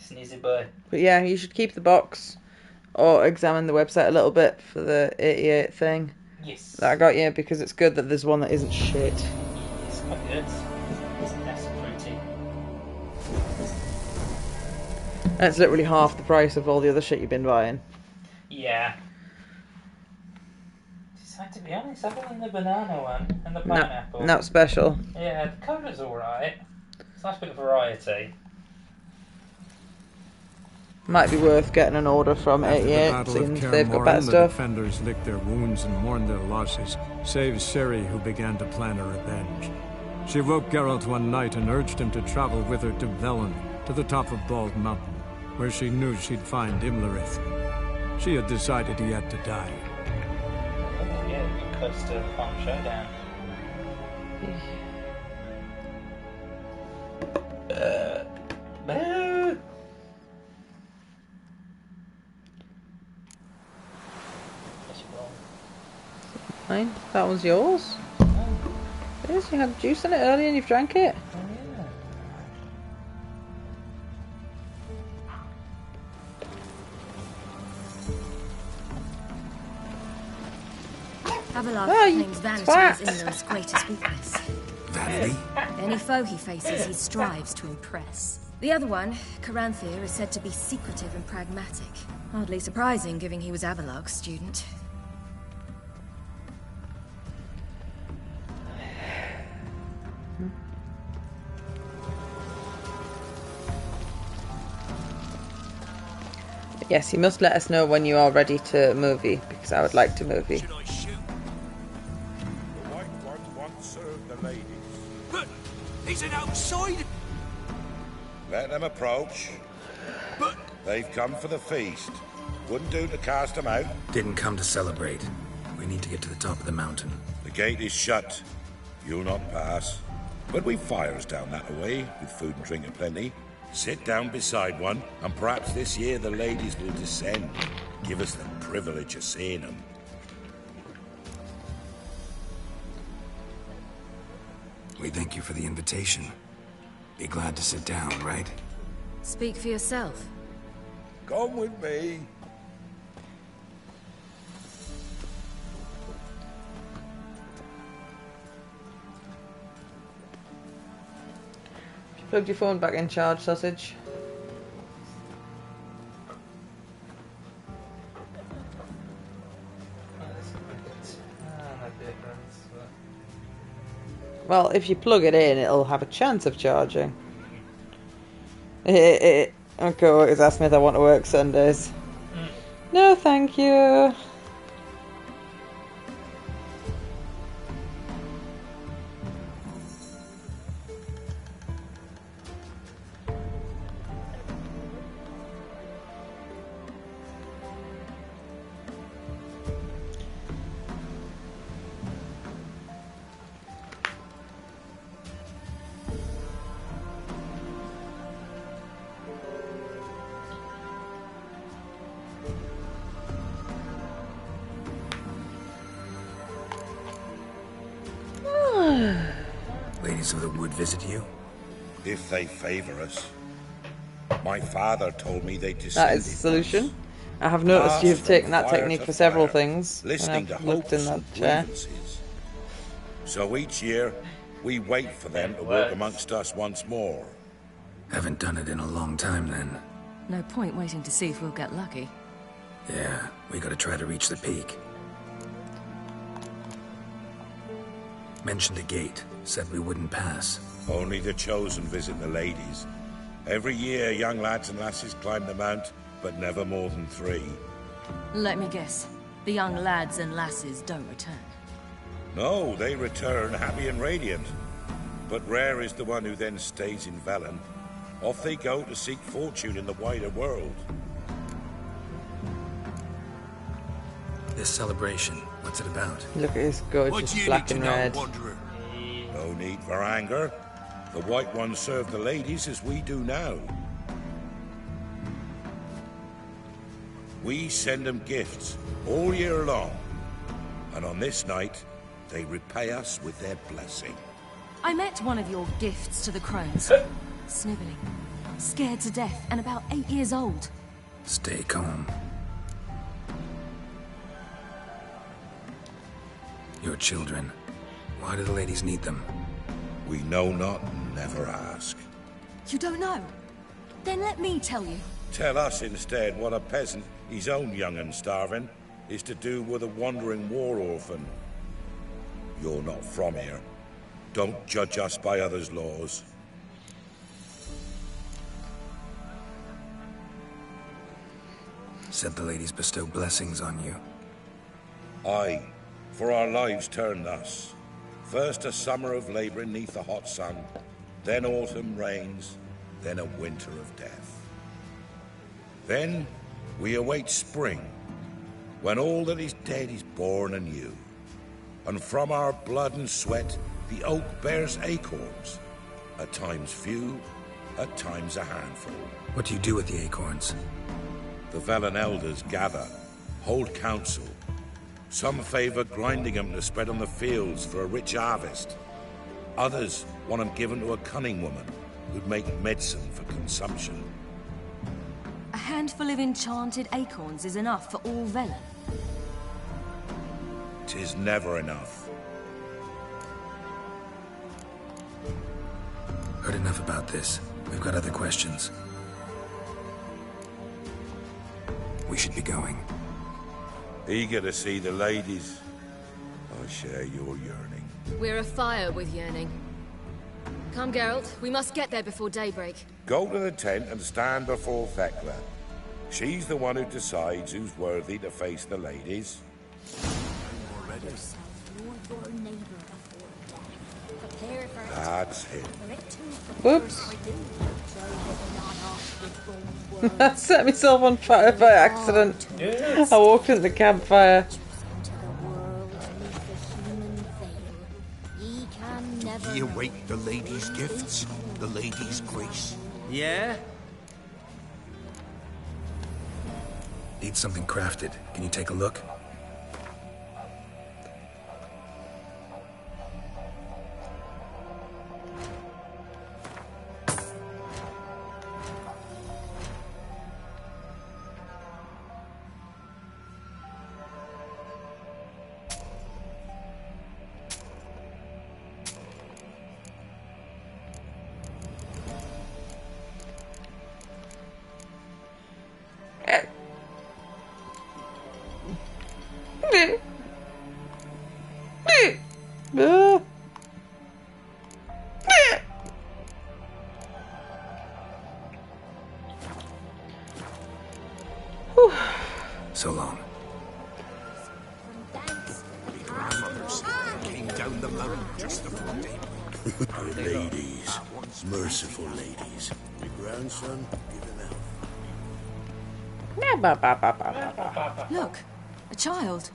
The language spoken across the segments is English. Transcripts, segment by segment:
Sneezy boy. But yeah, you should keep the box or examine the website a little bit for the 88 thing. Yes. That I got you, because it's good that there's one that isn't shit. It's quite good. That's pretty. And it's literally half the price of all the other shit you've been buying. Yeah. To be honest, other than the banana one and the pineapple. Not special. Yeah, the colour's alright. It's a nice bit of variety. Might be worth getting an order from 88, since they've got better stuff. The defenders licked their wounds and mourned their losses, save Ciri, who began to plan a revenge. She woke Geralt one night and urged him to travel with her to Velen, to the top of Bald Mountain, where she knew she'd find Imlerith. She had decided he had to die. Oh yeah, we're close to a farm showdown. Fine. That one's yours? Oh. It is. You had juice in it earlier and you've drank it. Oh yeah. Avalon claims vanity is Imlerith's greatest weakness. Vanity? Any foe he faces, he strives to impress. The other one, Caranthir, is said to be secretive and pragmatic. Hardly surprising, given he was Avalog's student. Yes, you must let us know when you are ready to movie, because I would like to movie. Should I shoot? The White Ones once served the ladies. But he's an outside. Let them approach. But They've come for the feast. Wouldn't do to cast them out. Didn't come to celebrate. We need to get to the top of the mountain. The gate is shut. You'll not pass. But we've fires down that way, with food and drink aplenty. Sit down beside one, and perhaps this year the ladies will descend. Give us the privilege of seeing them. We thank you for the invitation. Be glad to sit down, right? Speak for yourself. Come with me. Plugged your phone back in charge, sausage. Well, if you plug it in, it'll have a chance of charging. Okay, what is asking me if I want to work Sundays. No, thank you. Ladies of the Wood visit you? If they favor us. My father told me they descended. That is the solution. I have noticed you've taken that technique for several things. Listening when I've to looked in that chair. grievances. So each year, we wait for them to work amongst us once more. Haven't done it in a long time then. No point waiting to see if we'll get lucky. Yeah, we gotta try to reach the peak. Mentioned a gate, said we wouldn't pass. Only the chosen visit the ladies. Every year, young lads and lasses climb the mount, but never more than 3. Let me guess. The young lads and lasses don't return. No, they return happy and radiant. But rare is the one who then stays in Velen. Off they go to seek fortune in the wider world. This celebration, what's it about? Look at his gorgeous black and red. No need for anger. The White Ones serve the ladies as we do now. We send them gifts all year long. And on this night, they repay us with their blessing. I met one of your gifts to the crones. Sniveling. scared to death, and about 8 years old. Stay calm. Your children. Why do the ladies need them? We know not and never ask. You don't know? Then let me tell you. Tell us instead what a peasant, his own young and starving, is to do with a wandering war orphan. You're not from here. Don't judge us by others' laws. Said the ladies bestow blessings on you. Aye, for our lives turn thus. First a summer of labouring neath the hot sun, then autumn rains, then a winter of death. Then we await spring, when all that is dead is born anew. And from our blood and sweat the oak bears acorns, at times few, at times a handful. What do you do with the acorns? The Velen elders gather, hold council. Some favour grinding them to spread on the fields for a rich harvest. Others want them given to a cunning woman who'd make medicine for consumption. A handful of enchanted acorns is enough for all Velen. 'Tis never enough. Heard enough about this. We've got other questions. We should be going. Eager to see the ladies. I share your yearning. We're afire with yearning. Come, Geralt. We must get there before daybreak. Go to the tent and stand before Thekla. She's the one who decides who's worthy to face the ladies. That's it. Whoops. I set myself on fire by accident. Yes. I walked into the campfire. Ye await the lady's gifts, the lady's grace. Yeah? Need something crafted. Can you take a look? So long. Grandmothers came down the mountain just before daybreak. Our ladies, merciful ladies. Your grandson given out. Look, a child.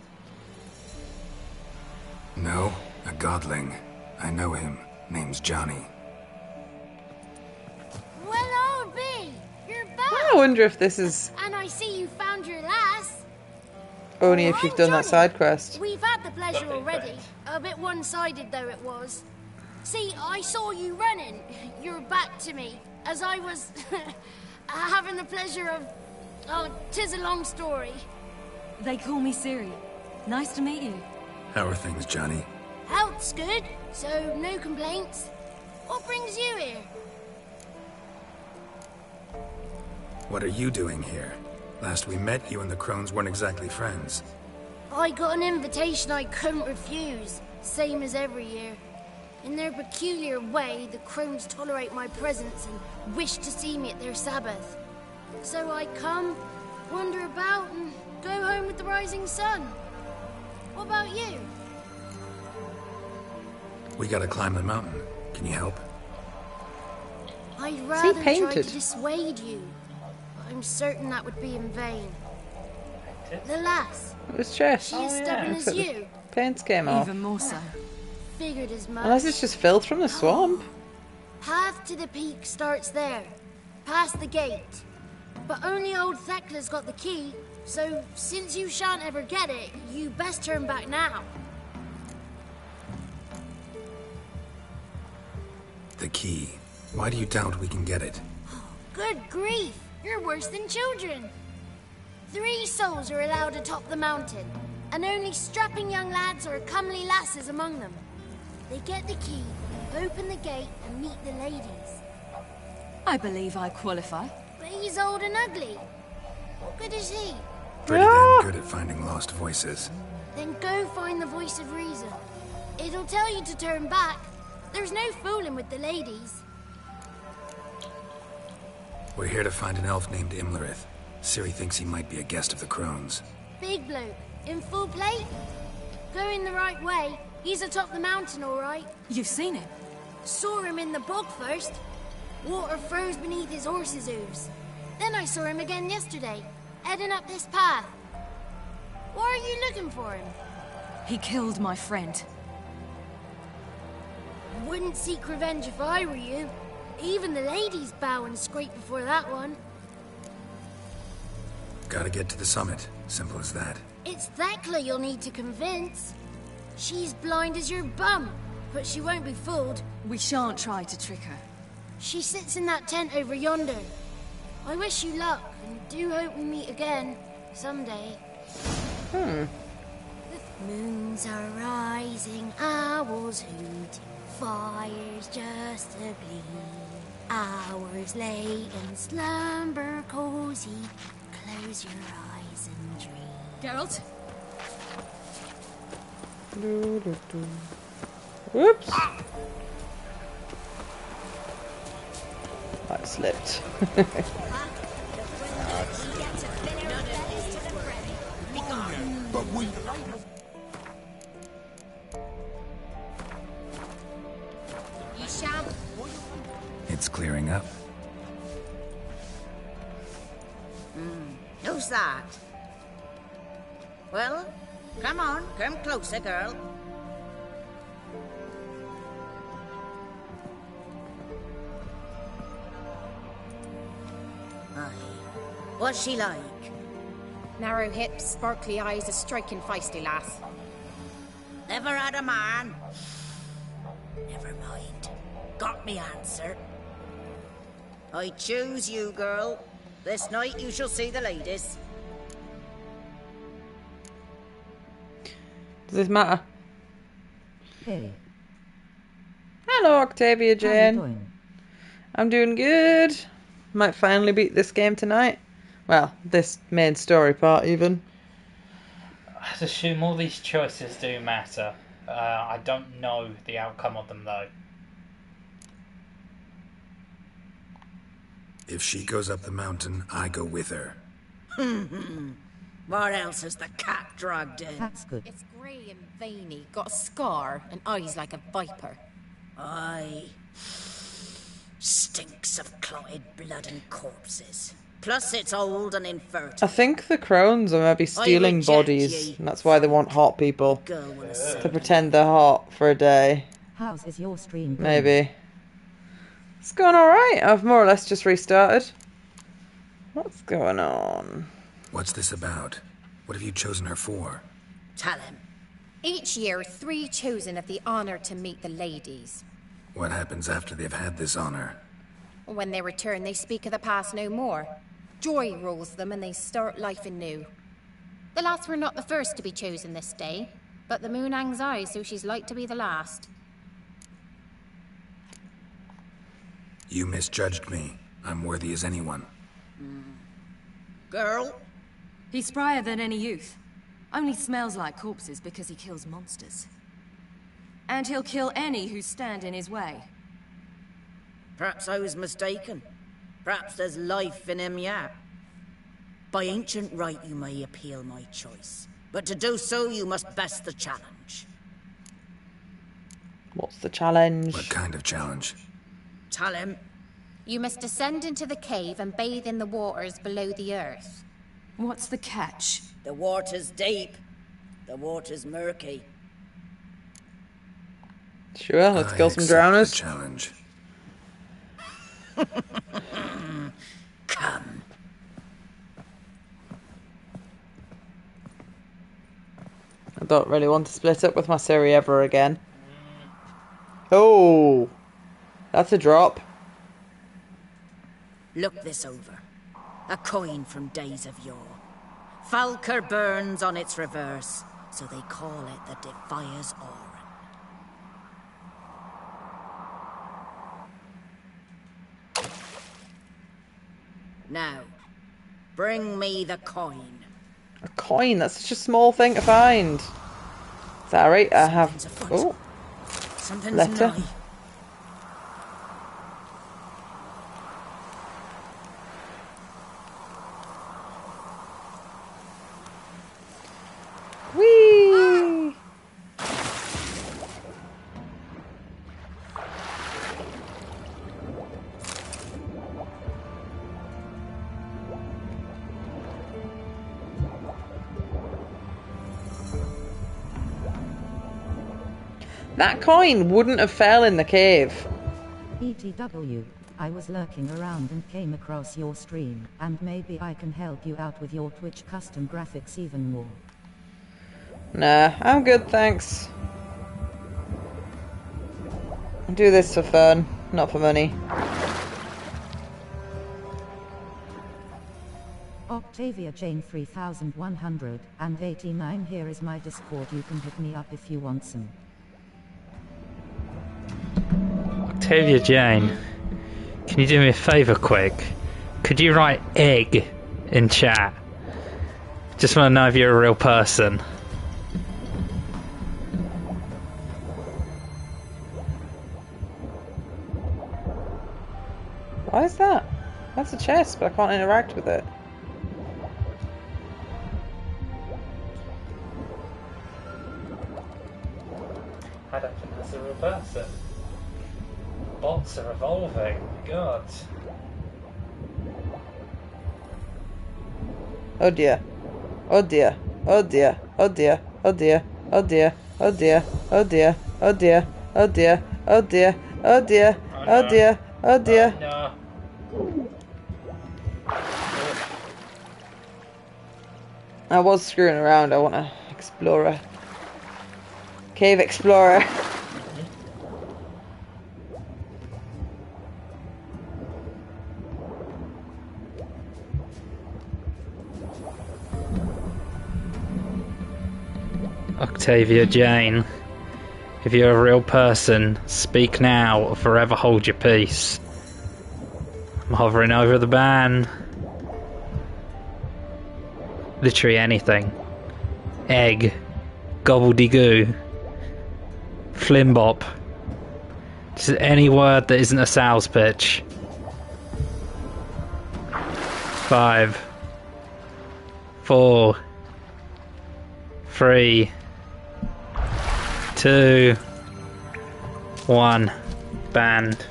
No, a godling. I know him. Name's Johnny. Well, I'll be. You're back. I wonder if this is And I see you found your lass. only if you've done that side quest. We've had the pleasure already. A bit one-sided though it was. See, I saw you running. Your back to me. As I was having the pleasure of... Oh, 'tis a long story. They call me Ciri. Nice to meet you. How are things, Johnny? Health's good, so no complaints. What brings you here? What are you doing here? Last we met, you and the crones weren't exactly friends. I got an invitation I couldn't refuse, same as every year. In their peculiar way, the crones tolerate my presence and wish to see me at their Sabbath. So I come, wander about, and go home with the rising sun. What about you? We gotta climb the mountain. Can you help? I'd rather try painted? to dissuade you, but I'm certain that would be in vain. The lass, It was chest. she as stubborn as you. Paints came off. Even more so. Figured as much. Unless it's just filled from the swamp. Path to the peak starts there, past the gate. But only old Thekla's got the key, so since you shan't ever get it, you best turn back now. The key. Why do you doubt we can get it? Good grief! You're worse than children. 3 souls are allowed atop the mountain, and only strapping young lads or comely lasses among them. They get the key, open the gate, and meet the ladies. I believe I qualify. But he's old and ugly. What good is he? Pretty damn good at finding lost voices. Then go find the voice of reason. It'll tell you to turn back. There's no fooling with the ladies. We're here to find an elf named Imlerith. Ciri thinks he might be a guest of the Crones. Big bloke, in full plate. Going the right way. He's atop the mountain, all right. You've seen him? Saw him in the bog first. Water froze beneath his horse's hooves. Then I saw him again yesterday, heading up this path. Why are you looking for him? He killed my friend. Wouldn't seek revenge if I were you. Even the ladies bow and scrape before that one. Gotta get to the summit. Simple as that. It's Thekla you'll need to convince. She's blind as your bum, but she won't be fooled. We shan't try to trick her. She sits in that tent over yonder. I wish you luck, and do hope we meet again, someday. Moons are rising, owls hoot, fires just a gleam. Hours late and slumber cozy, close your eyes and dream. Geralt? Whoops. I slipped. But we... It's clearing up. Who's that? Well, come on, come closer, girl. Aye. What's she like? Narrow hips, sparkly eyes, a striking feisty lass. Never had a man. Never mind. Got me answer. I choose you, girl. This night you shall see the ladies. Does this matter? Hey. Hello, Octavia How you Jane. doing? I'm doing good. Might finally beat this game tonight. Well, this main story part, even. I assume all these choices do matter. I don't know the outcome of them, though. If she goes up the mountain, I go with her. What else has the cat dragged in? That's good. It's grey and veiny, got a scar, and eyes like a viper. Aye. Stinks of clotted blood and corpses. Plus it's old and infertile. I think the crones are maybe stealing reject bodies, ye. and that's why they want hot people. Girl with a To serpent. pretend they're hot for a day. How's is your stream going? Maybe. It's going alright. I've more or less just restarted. What's going on? What's this about? What have you chosen her for? Tell him. Each year, 3 chosen have the honour to meet the ladies. What happens after they've had this honor? When they return, they speak of the past no more. Joy rules them and they start life anew. The lass were not the first to be chosen this day, but the moon hangs high, so she's like to be the last. You misjudged me. I'm worthy as anyone. Girl? He's sprier than any youth. Only smells like corpses because he kills monsters. And he'll kill any who stand in his way. Perhaps I was mistaken. Perhaps there's life in him yet. By ancient right you may appeal my choice. But to do so you must best the challenge. What's the challenge? What kind of challenge? Tell him. You must descend into the cave and bathe in the waters below the earth. What's the catch? The water's deep. The water's murky. Sure, let's kill some accept drowners. the challenge. Come. I don't really want to split up with my Ciri ever again. Oh, that's a drop. Look this over. A coin from days of yore. Falker burns on its reverse, so they call it the Defier's Oran. Now, bring me the coin. A coin? That's such a small thing to find. Sorry, I have... Oh. Something's Letter. nigh. Whee! That coin wouldn't have fell in the cave. ETW, I was lurking around and came across your stream, and maybe I can help you out with your Twitch custom graphics even more. Nah, I'm good, thanks. I do this for fun, not for money. Octavia Jane 3189, here is my Discord, you can hit me up if you want some. Octavia Jane, can you do me a favour quick? Could you write egg in chat? Just want to know if you're a real person. Why is that? That's a chest, but I can't interact with it. I don't think that's a real person. Bots are evolving. God. Oh dear. Oh dear. Oh dear. Oh dear. Oh dear. Oh dear. Oh dear. Oh dear. Oh dear. Oh dear. Oh dear. Oh dear. Oh dear. Oh dear. No. I was screwing around. I want to explore a cave explorer. Octavia Jane, if you're a real person, speak now or forever hold your peace. I'm hovering over the ban. Literally anything. Egg. Gobbledygoo. Flimbop. Just any word that isn't a sales pitch. 5 4 3 2 1 banned.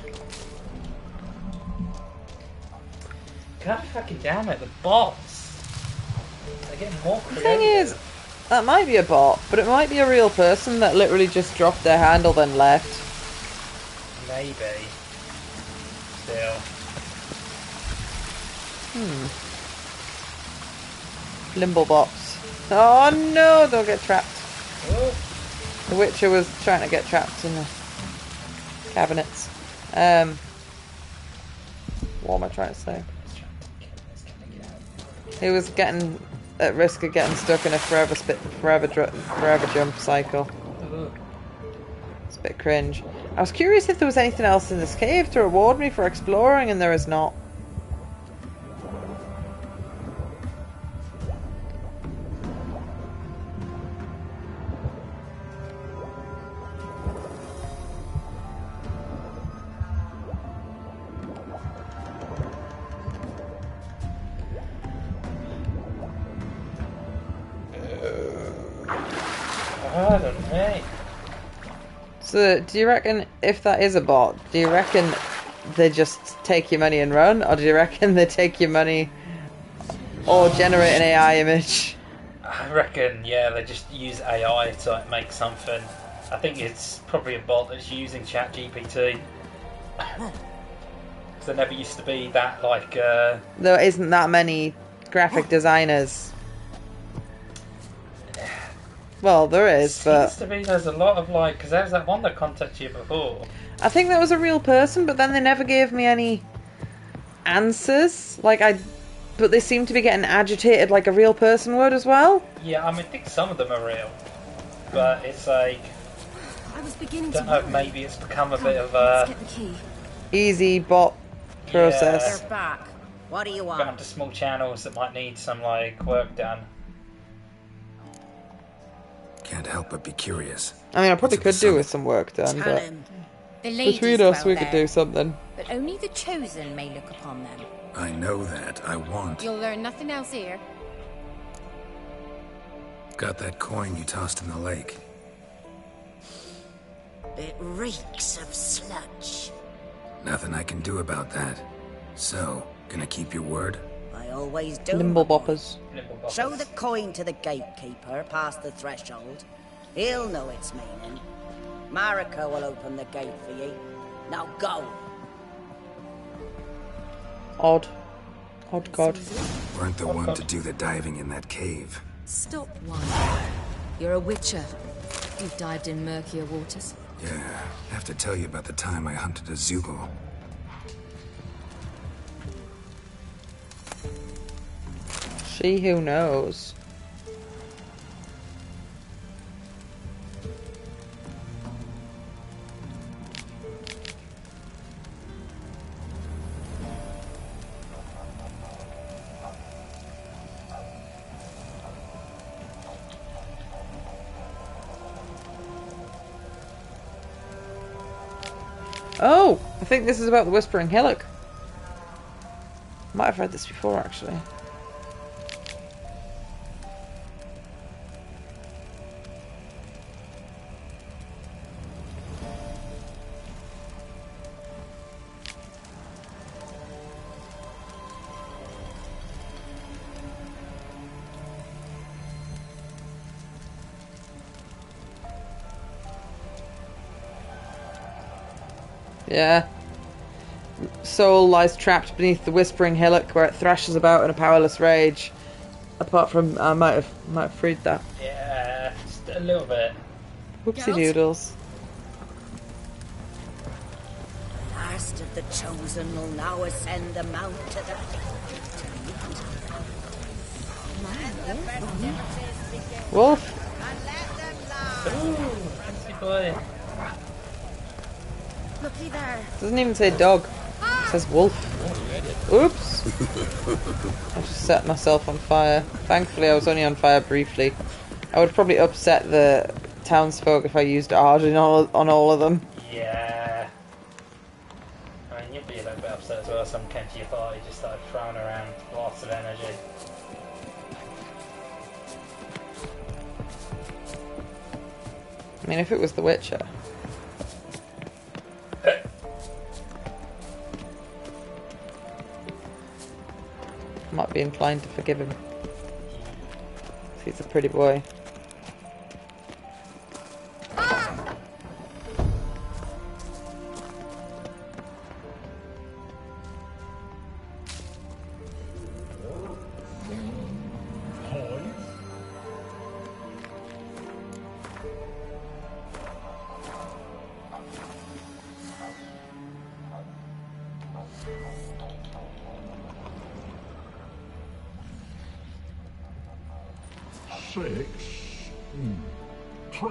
God fucking damn it, the bots. They're getting more creative. The thing is, that might be a bot, but it might be a real person that literally just dropped their handle then left. Maybe. Still. Limblebots. Oh no, don't get trapped. Oh. The Witcher was trying to get trapped in the cabinets. What am I trying to say? He was getting at risk of getting stuck in a forever jump cycle. It's a bit cringe. I was curious if there was anything else in this cave to reward me for exploring, and there is not. Pardon me. So, do you reckon if that is a bot, do you reckon they just take your money and run? Or do you reckon they take your money or generate an AI image? I reckon, yeah, they just use AI to like, make something. I think it's probably a bot that's using ChatGPT. Because there never used to be that, like... There isn't that many graphic designers. Well, there is, but... Seems to be there's a lot of, like... Because there was that one that contacted you before. I think that was a real person, but then they never gave me any answers. But they seem to be getting agitated like a real person would as well. Yeah, I think some of them are real, but it's like I was beginning don't to know. worry. Maybe it's become a bit of Let's a get the key. Easy bot process. They're back. What do you going want? to small channels that might need some work done. Can't help but be curious. I mean, I probably What's could at the do with some work done, Tell but him. The ladies between us, dwell we could there, do something. but only the chosen may look upon them. I know that. I want. You'll learn nothing else here. Got that coin you tossed in the lake. It reeks of sludge. Nothing I can do about that. So, gonna keep your word? I always do. Nimble boppers. Show the coin to the gatekeeper past the threshold. He'll know its meaning. Marika will open the gate for you. Now go. Odd god. Weren't the one to do the diving in that cave. Stop one. You're a witcher. You've dived in murkier waters. Yeah, have to tell you about the time I hunted a Zoogle. She who knows. Oh, I think this is about the Whispering Hillock. Might have read this before, actually. Yeah. Soul lies trapped beneath the Whispering Hillock, where it thrashes about in a powerless rage. Apart from, I might have freed that. Yeah, just a little bit. Whoopsie doodles. Last of the chosen will now ascend the mount to the... Wolf. Ooh, fancy boy. Looky there. Doesn't even say dog. It says wolf. Oops. I just set myself on fire. Thankfully, I was only on fire briefly. I would probably upset the townsfolk if I used Arden on all of them. Yeah. I mean, you'd be a little bit upset as well. Some came to your party, just started throwing around lots of energy. I mean, if it was The Witcher. Might be inclined to forgive him. He's a pretty boy.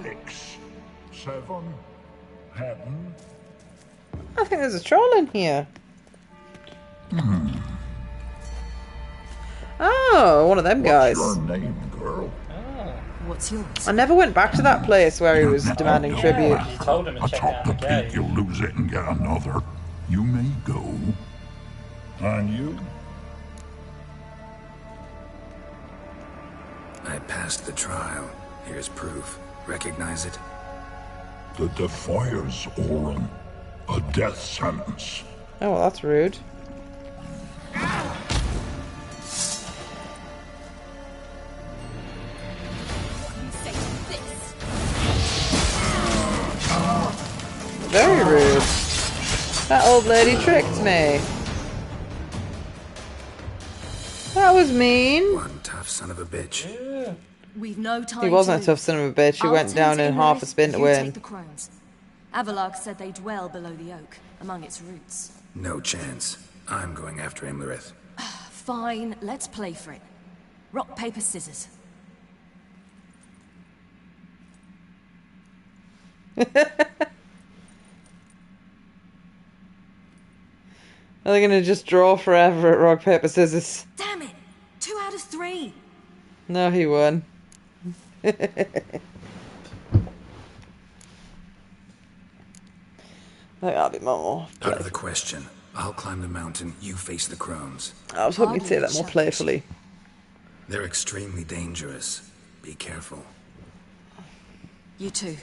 Six, 7, heaven. I think there's a troll in here. Oh, one of them guys. What's your name, girl? What's yours? I never went back to that place where he was demanding tribute. You told him to check Atop out the the cave. peak, you'll lose it and get another. You may go. And you? I passed the trial. Here's proof. Recognize it? The Defier's Orin. A death sentence. Oh, well, that's rude. Very rude. That old lady tricked me. That was mean. One tough son of a bitch. We've no time. He wasn't a to tough son of a bitch. He I'll went down tend in to half a Inlet, spin to you win. Take the crones. Avalok said they dwell below the oak, among its roots. No chance. I'm going after him, Lyrith. Fine, let's play for it. Rock, paper, scissors. Are they gonna just draw forever at rock, paper, scissors? Damn it! 2 out of 3! No, he won. That'll be more. Out of the question. I'll climb the mountain, you face the crones. I was hoping you'd say that more playfully. They're extremely dangerous. Be careful. You too.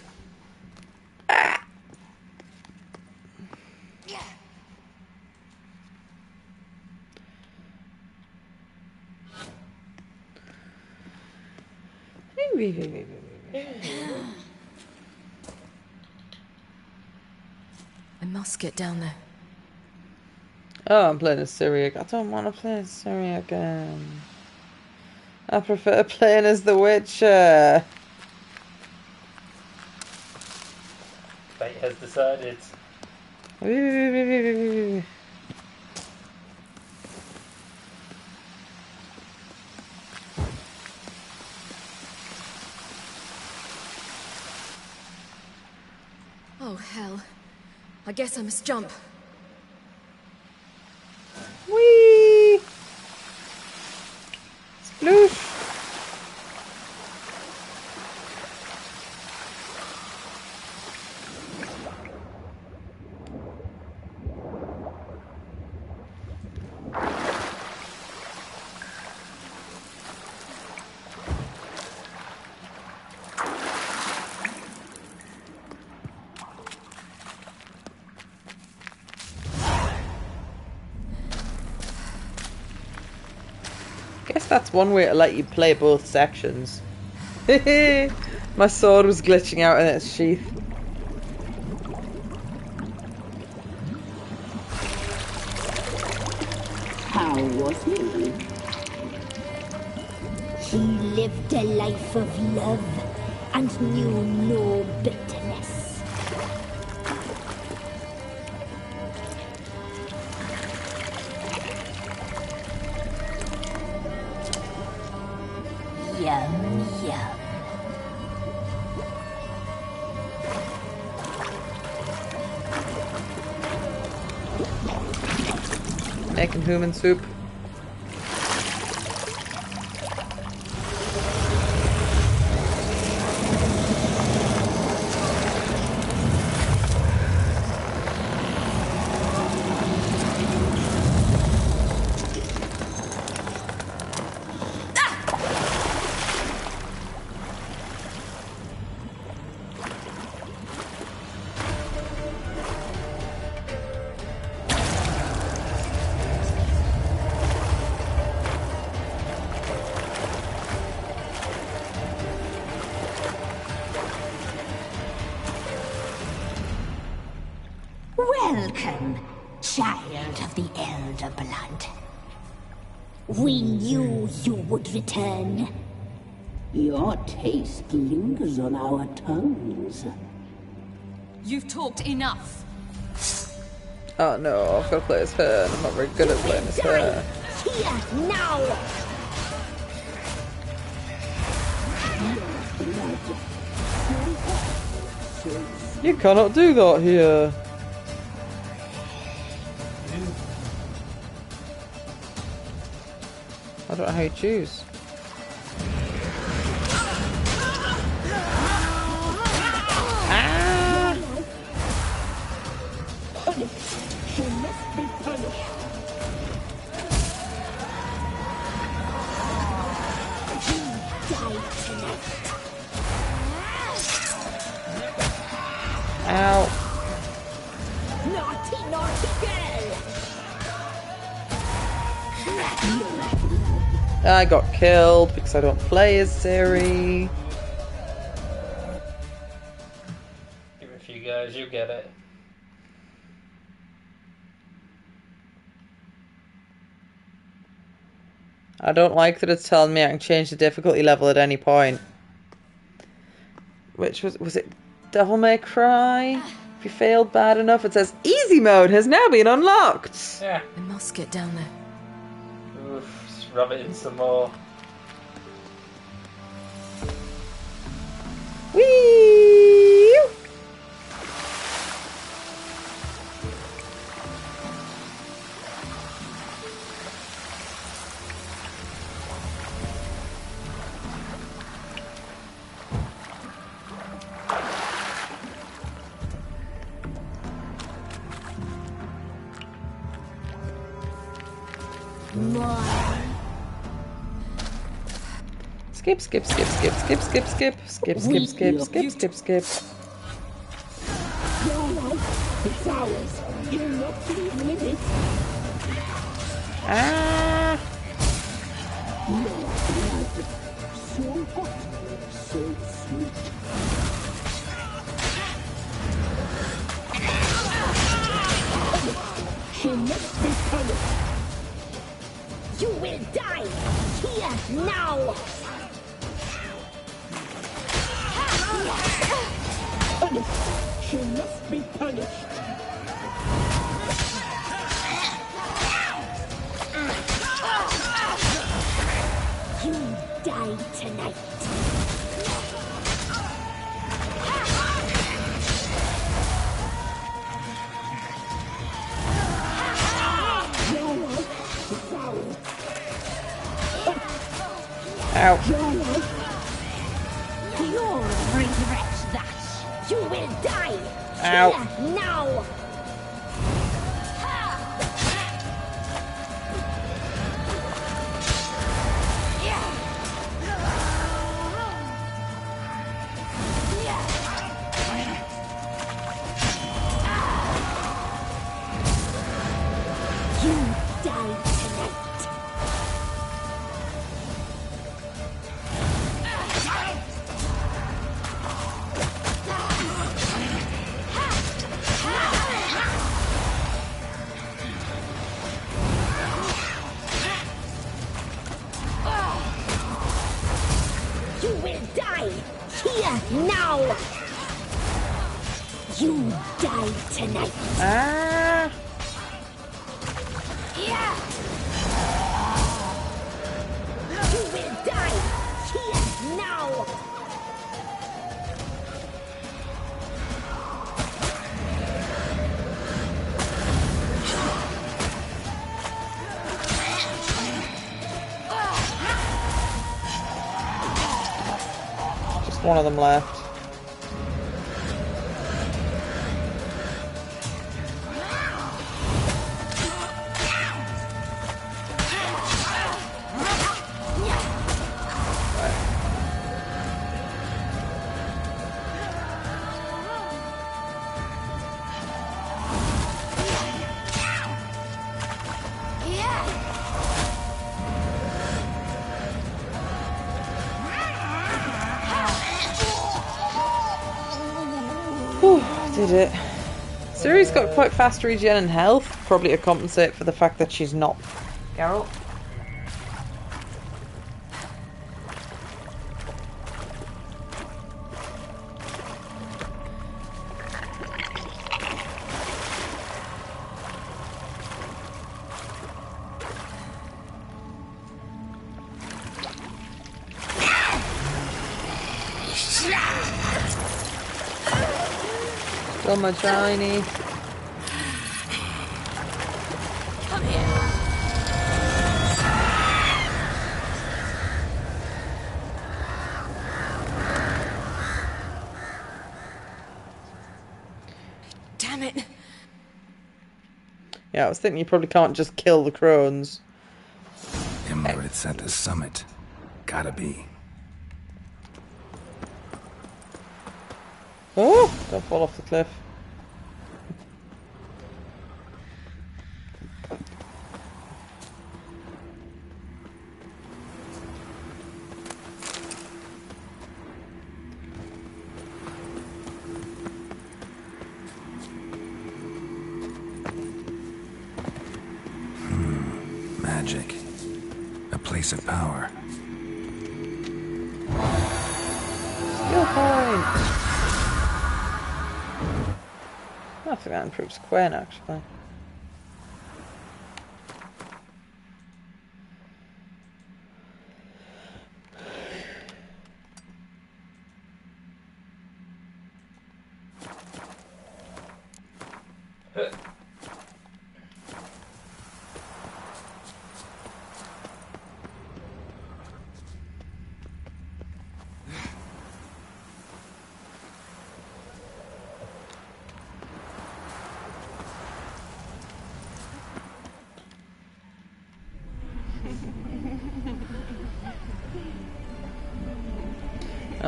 I must get down there. Oh, I'm playing as Syriac. I don't want to play as Syriac again. I prefer playing as the Witcher. Fate has decided. Oh, hell. I guess I must jump. Whee! Sploosh! Guess that's one way to let you play both sections. My sword was glitching out in its sheath. How was he? He lived a life of love and knew no bitterness. Yum, yum. Making human soup. Welcome, child of the Elder Blood. We knew you would return. Your taste lingers on our tongues. You've talked enough. Oh no, I've got to play as her, and I'm not very good at playing as her. Here, now! You cannot do that here. I don't know how you choose. Ah! She must be punished. He died tonight. Ow. Naughty, naughty girl! I got killed because I don't play as Siri. Give it a few goes, you'll get it. I don't like that it's telling me I can change the difficulty level at any point. Which was it Devil May Cry? If you failed bad enough, it says easy mode has now been unlocked. Yeah. I must get down there. Oof, just rub it in some more. Whee! Skip, skip, skip, skip, skip, skip, skip, skip, skip, skip, skip, skip, skip. It's ours. You're not leaving it. Ah! So hot, so sweet. She must be punished. You will die here now. Punished. She must be punished. You die tonight. Ow. You'll regret that. You will die. Ow. Here, now. You die tonight. You will die here now. You die tonight. Ah! You will die here now. Just one of them left. Whew, did it. Ciri's got quite fast regen and health, probably to compensate for the fact that she's not Geralt. Still my shiny. Come here. Damn it. Yeah, I was thinking you probably can't just kill the crones. Imrith's at the summit. Gotta be. Oh, don't fall off the cliff. Magic. A place of power. Skill point. I think that improves Quinn, actually.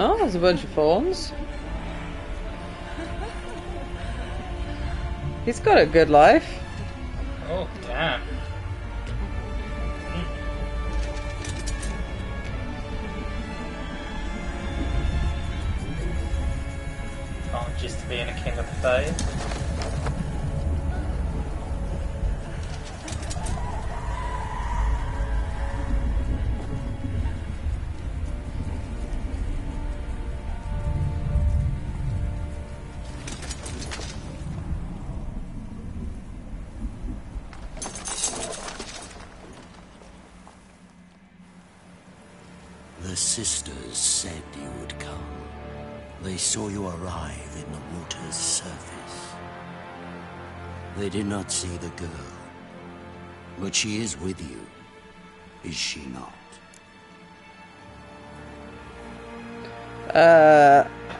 Oh, there's a bunch of phones. He's got a good life. Oh, damn. Not just being a king of the faith. The sisters said you would come. They saw you arrive in the water's surface. They did not see the girl. But she is with you, is she not?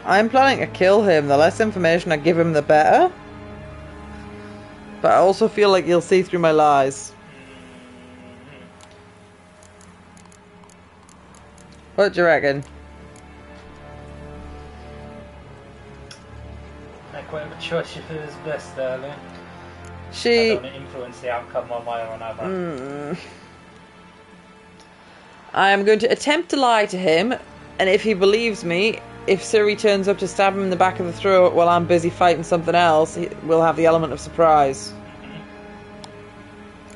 I'm planning to kill him. The less information I give him, the better. But I also feel like he'll see through my lies. What do you reckon? Make whatever choice you feel is best, darling. I don't want to influence the outcome one way or another. I am going to attempt to lie to him, and if he believes me, if Ciri turns up to stab him in the back of the throat while I'm busy fighting something else, we'll have the element of surprise.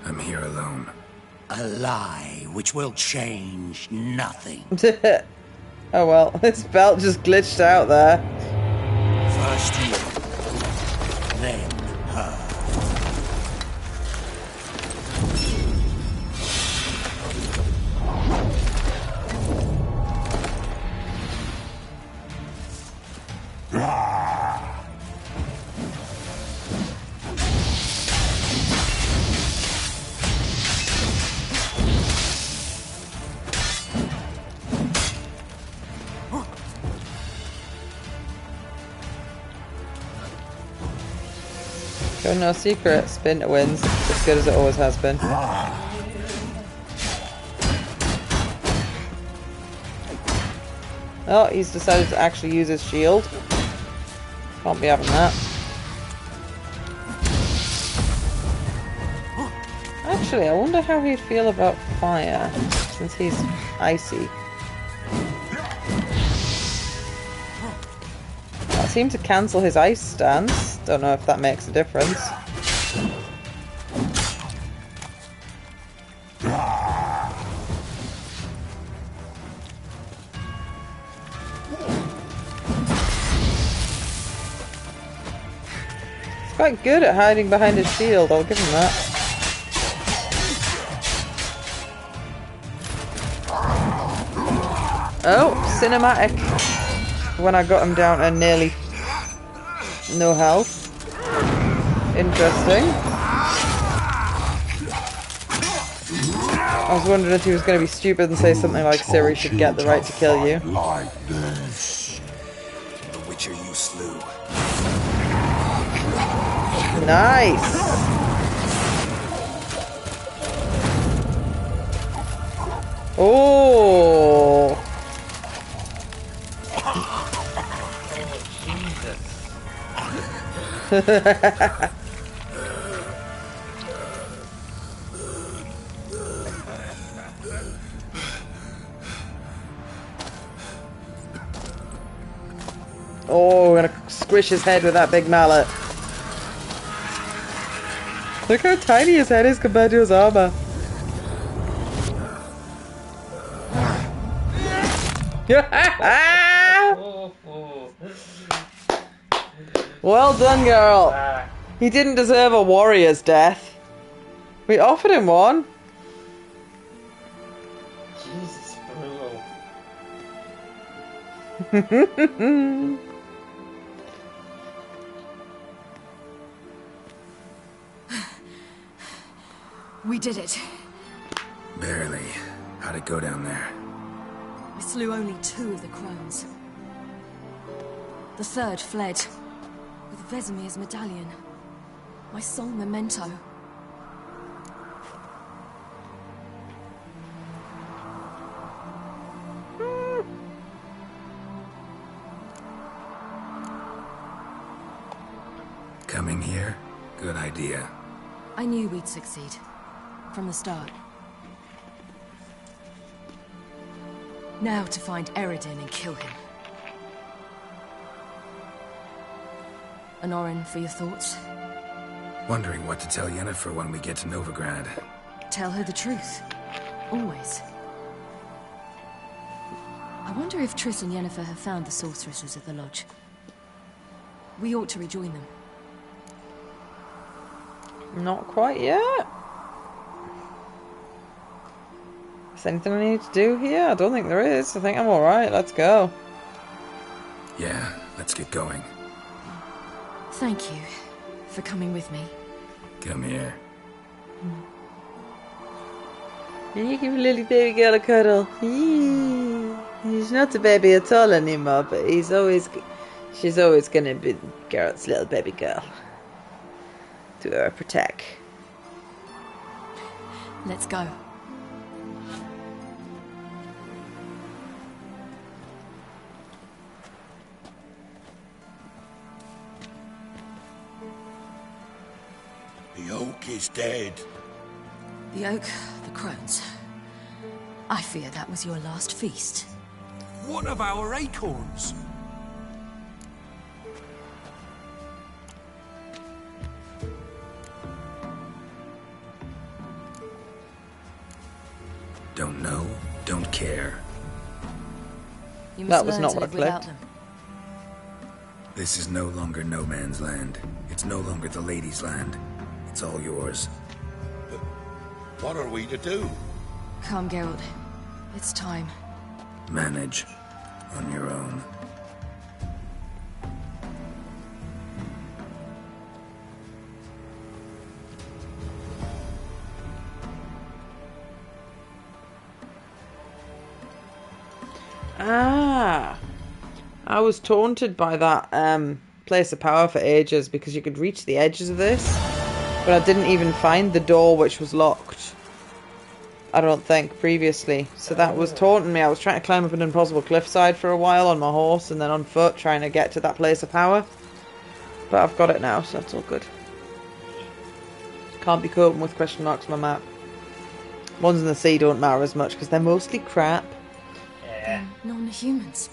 I'm here alone. A lie which will change nothing. Oh well, this belt just glitched out there. First you, then her. Go no secret, Spinter wins. As good as it always has been. Oh, he's decided to actually use his shield. Can't be having that. Actually, I wonder how he'd feel about fire, since he's icy. I seem to cancel his ice stance. Don't know if that makes a difference. He's quite good at hiding behind his shield, I'll give him that. Oh, cinematic. When I got him down to nearly no health. Interesting. I was wondering if he was going to be stupid and say something like Ciri should get the right to kill you. Like this. The Witcher you slew. Nice! Oh! Oh, we're gonna squish his head with that big mallet. Look how tiny his head is compared to his armor. Well done, girl. He didn't deserve a warrior's death. We offered him one. Jesus, brutal. We did it. Barely. How'd it go down there? We slew only 2 of the crones. The third fled, with Vesemir's medallion. My sole memento. Coming here? Good idea. I knew we'd succeed. From the start. Now to find Eredin and kill him. Anorin, for your thoughts? Wondering what to tell Yennefer when we get to Novigrad. Tell her the truth. Always. I wonder if Triss and Yennefer have found the sorceresses at the lodge. We ought to rejoin them. Not quite yet. Is there anything I need to do here? I don't think there is. I think I'm alright. Let's go. Yeah, let's get going. Thank you for coming with me. Come here. Can you give a little baby girl a cuddle? He's not a baby at all anymore, but she's always gonna be Geralt's little baby girl. To her protect. Let's go. The oak is dead. The oak, the crones. I fear that was your last feast. What of our acorns? Don't know, don't care. You That must was learn not to what I live without clicked. them. This is no longer no man's land. It's no longer the lady's land. It's all yours. But what are we to do? Come, Geralt. It's time. Manage. On your own. Ah, I was taunted by that place of power for ages because you could reach the edges of this, but I didn't even find the door which was locked. I don't think previously, so that was taunting me. I was trying to climb up an impossible cliffside for a while on my horse and then on foot trying to get to that place of power, but I've got it now, so that's all good. Can't be coping with question marks on my map. Ones in the sea don't matter as much because they're mostly crap. Yeah. Non-humans.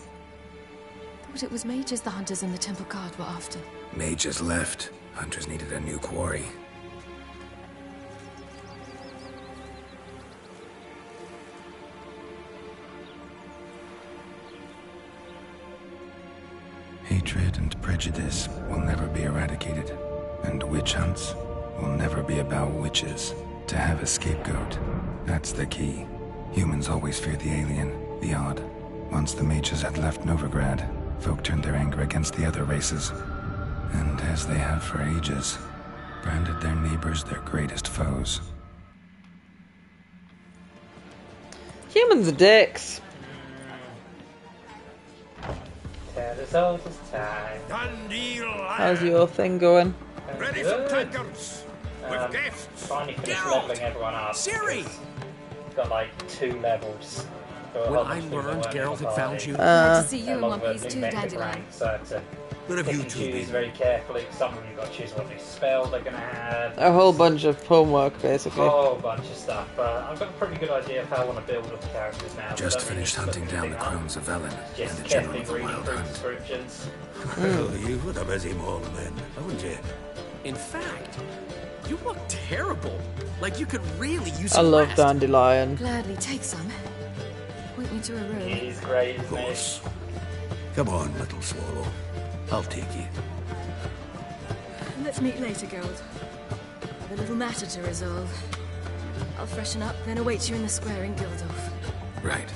Thought it was mages the hunters and the temple guard were after. Mages left. Hunters needed a new quarry. Hatred and prejudice will never be eradicated, and witch hunts will never be about witches. To have a scapegoat, that's the key. Humans always fear the alien, the odd. Once the mages had left Novigrad, folk turned their anger against the other races, and as they have for ages, branded their neighbors their greatest foes. Humans are dicks. Tell us all this time. How's your thing going? Ready for tankards. With guests. Finally finished Geralt! leveling everyone up. Ciri! Got like 2 levels. When I learned Geralt had found you... Glad to see you in one piece too, Dandelion. So I had to What have pick you and two choose been? very carefully. Some of you got to choose what new spell they're going to have. A whole bunch of homework, A basically. whole bunch of stuff. I've got a pretty good idea of how I want to build up the characters now. Just Don't finished need to hunting put down the anything up. crones of Velen Just and the general carefully of the reading Wild through Hunt. descriptions. Well, you've had a busy morning then, haven't you? In fact, you look terrible. Like you could really use I some love rest. Dandelion. Gladly take some. Point me to a room. He's great, Of isn't he? course. Come on, little swallow. I'll take you. Let's meet later, Gold. I've a little matter to resolve. I'll freshen up, then await you in the square in Gildorf. Right.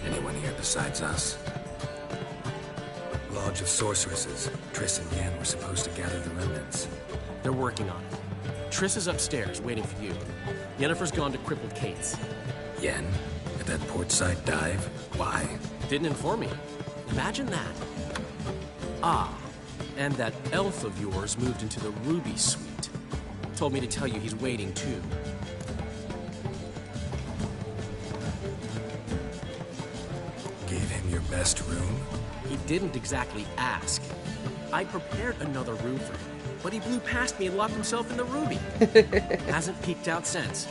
Anyone here besides us? Lodge of Sorceresses. Triss and Yen were supposed to gather the remnants. They're working on it. Triss is upstairs, waiting for you. Yennefer's gone to crippled Kate's. Yen? At that portside dive? Why? Didn't inform me. Imagine that. Ah, and that elf of yours moved into the Ruby Suite. Told me to tell you he's waiting, too. Gave him your best room? He didn't exactly ask. I prepared another room for him, but he blew past me and locked himself in the Ruby. Hasn't peeked out since.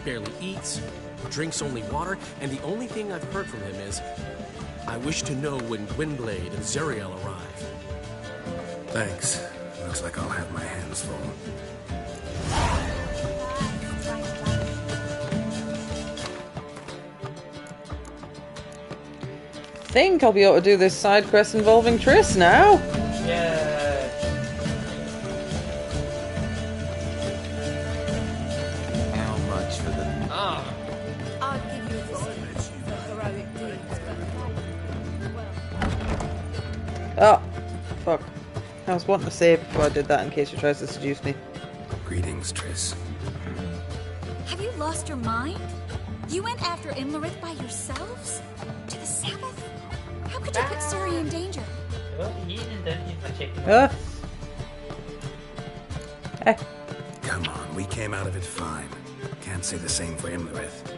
Barely eats, drinks only water, and the only thing I've heard from him is, I wish to know when Gwynblade and Zuriel arrive. Thanks. Looks like I'll have my hands full. I think I'll be able to do this side quest involving Triss now. Yeah. How much for the... I'll give you this for heroic deeds, but... Oh, fuck. I was wanting to save before I did that in case she tries to seduce me. Greetings, Triss. Have you lost your mind? You went after Imlerith by yourselves? To the Sabbath? How could you put Ciri in danger? Come on, we came out of it fine. Can't say the same for Imlerith.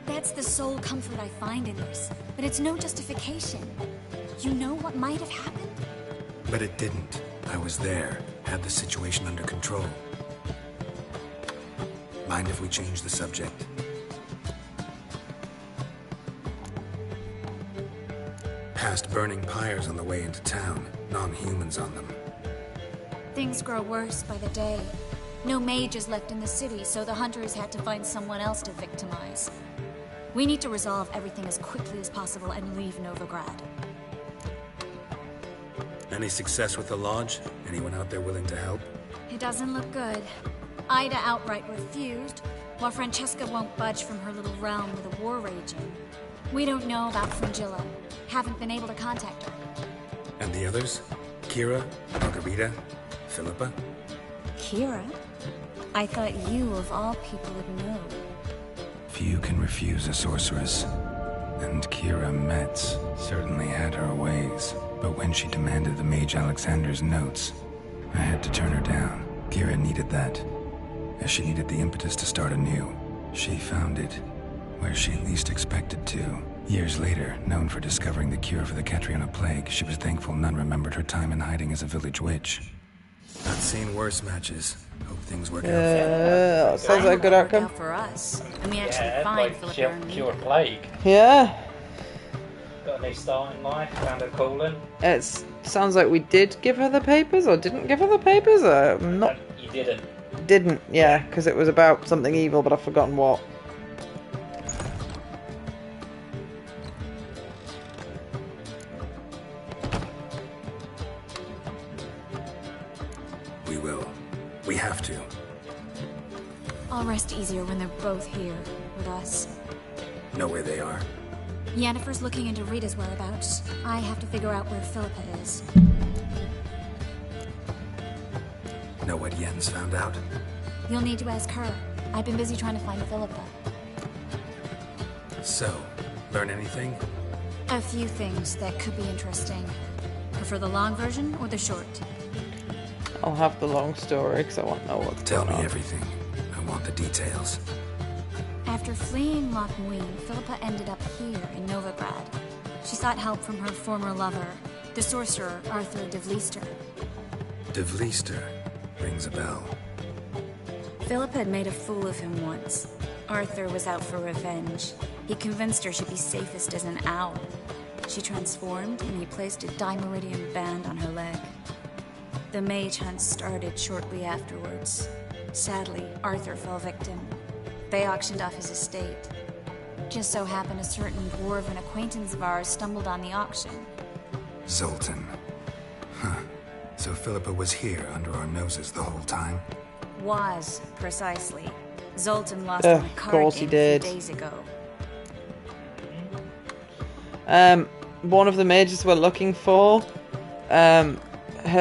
That's the sole comfort I find in this, but it's no justification. You know what might have happened? But it didn't. I was there, had the situation under control. Mind if we change the subject? Past burning pyres on the way into town, non-humans on them. Things grow worse by the day. No mages left in the city, so the hunters had to find someone else to victimize. We need to resolve everything as quickly as possible and leave Novigrad. Any success with the lodge? Anyone out there willing to help? It doesn't look good. Ida outright refused, while Francesca won't budge from her little realm with a war raging. We don't know about Fringilla. Haven't been able to contact her. And the others? Kira? Margarita? Philippa? Kira? I thought you, of all people, would know. Few can refuse a sorceress. And Kira Metz certainly had her ways. But when she demanded the Mage Alexander's notes, I had to turn her down. Kira needed that, as she needed the impetus to start anew. She found it where she least expected to. Years later, known for discovering the cure for the Catriona plague, she was thankful none remembered her time in hiding as a village witch. Not seen worse matches. Hope things work out. Sounds like a good outcome. For us, and we actually find Philippa and me. Cure plague. Yeah. Got a new start in life. Found her calling. It sounds like we did give her the papers, or didn't give her the papers. I'm not. You didn't. Didn't, yeah, because it was about something evil, but I've forgotten what. We will. We have to. I'll rest easier when they're both here with us. Know where they are? Yennefer's looking into Rita's whereabouts. I have to figure out where Philippa is. Know what Yen's found out? You'll need to ask her. I've been busy trying to find Philippa. So, learn anything? A few things that could be interesting. Prefer the long version or the short? I'll have the long story because I want to know what's Tell going me on. everything. I want the details. After fleeing Loch Muin, Philippa ended up here in Novigrad. She sought help from her former lover, the sorcerer Arthur de Vliester. De Vliester rings a bell. Philippa had made a fool of him once. Arthur was out for revenge. He convinced her she'd be safest as an owl. She transformed, and he placed a Dimeridian band on her leg. The mage hunt started shortly afterwards. Sadly, Arthur fell victim. They auctioned off his estate. Just so happened a certain dwarven acquaintance of ours stumbled on the auction. Zoltan. Huh. So Philippa was here under our noses the whole time? Was, precisely. Zoltan lost on a Of card course game he did. a few days ago. One of the mages we're looking for, her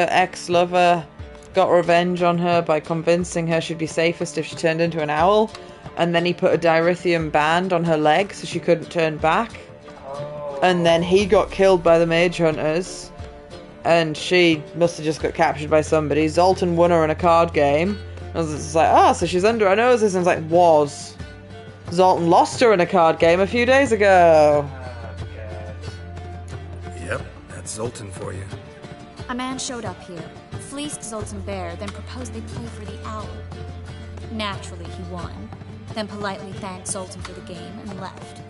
ex-lover got revenge on her by convincing her she'd be safest if she turned into an owl, and then he put a dirithium band on her leg so she couldn't turn back. And then he got killed by the mage hunters, and she must have just got captured by somebody. Zoltan won her in a card game. I was just like, oh, so she's under our noses. And I was like, was. Zoltan lost her in a card game a few days ago. Yep, that's Zoltan for you. A man showed up here, fleeced Zoltan bare, then proposed they play for the owl. Naturally, he won, then politely thanked Zoltan for the game and left.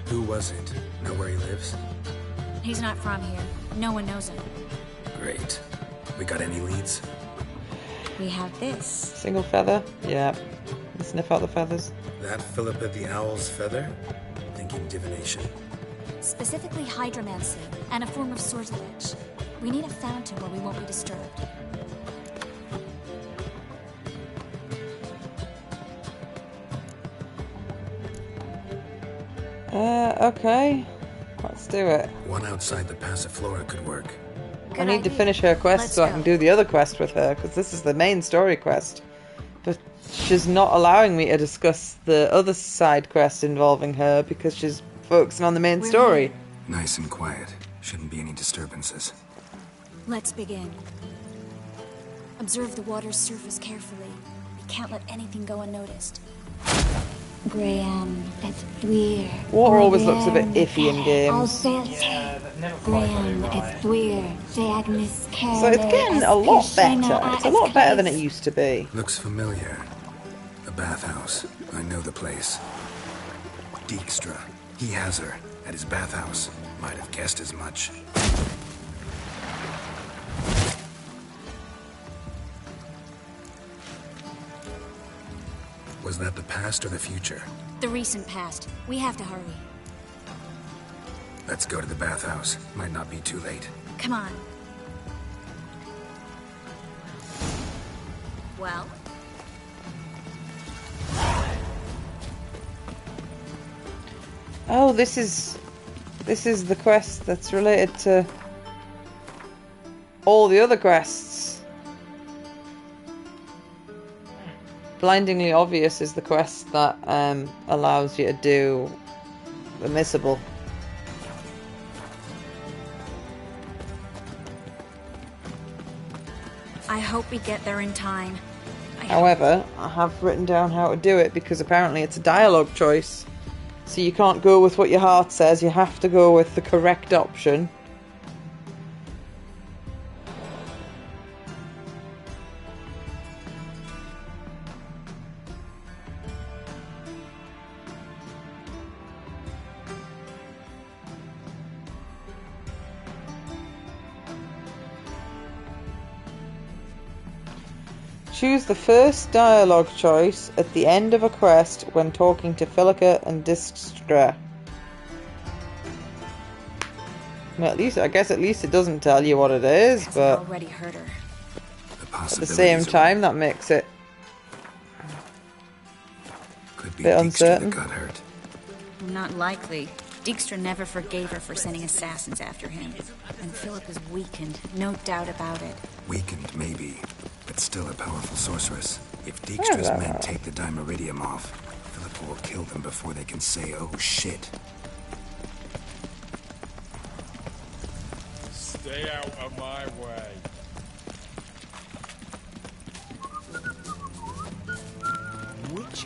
Who was it? Know where he lives? He's not from here. No one knows him. Great. We got any leads? We have this. Single feather? Yeah. Sniff out the feathers. That Philippa the Owl's feather? Thinking divination. Specifically hydromancy, and a form of sortilege. We need a fountain where we won't be disturbed. Okay. Let's do it. One outside the Passiflora could work. I need to finish her quest so I can do the other quest with her, because this is the main story quest. But she's not allowing me to discuss the other side quest involving her because she's focusing on the main story. Nice and quiet. Shouldn't be any disturbances. Let's begin. Observe the water's surface carefully. We can't let anything go unnoticed. Graham, it's weird. Water always looks a bit iffy in games. Graham, it's weird. So it's getting a lot better. It's a lot better than it used to be. Looks familiar. The bathhouse. I know the place. Dijkstra. He has her at his bathhouse. Might have guessed as much. Was that the past or the future? The recent past. We have to hurry. Let's go to the bathhouse. Might not be too late. Come on. Well? Oh, this is the quest that's related to all the other quests. Blindingly Obvious is the quest that allows you to do the missable. I hope we get there in time. However, I have written down how to do it because apparently it's a dialogue choice. So you can't go with what your heart says, you have to go with the correct option. Choose the first dialogue choice at the end of a quest when talking to Philippa and Dijkstra. Well, I guess at least it doesn't tell you what it is, but already heard her. At the same time, that makes it could be a bit uncertain. that got hurt. Not likely. Dijkstra never forgave her for sending assassins after him. And Philip is weakened, no doubt about it. Weakened, maybe, but still a powerful sorceress. If Dijkstra's men take the Dimeridium off, Philippa will kill them before they can say, oh shit. Stay out of my way.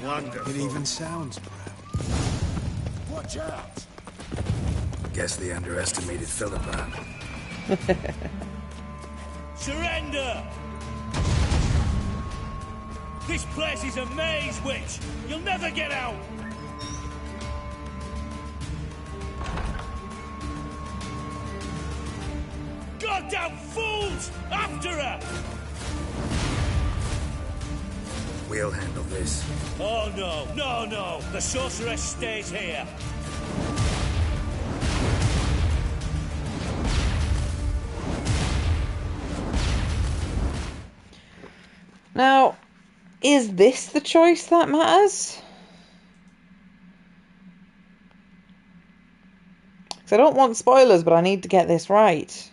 Wonderful. It even sounds proud. Watch out! Guess they underestimated Philippa. Surrender! This place is a maze, witch! You'll never get out! Goddamn fools! After her! We'll handle this. Oh no, no, no! The sorceress stays here! Now, is this the choice that matters? Because I don't want spoilers, but I need to get this right.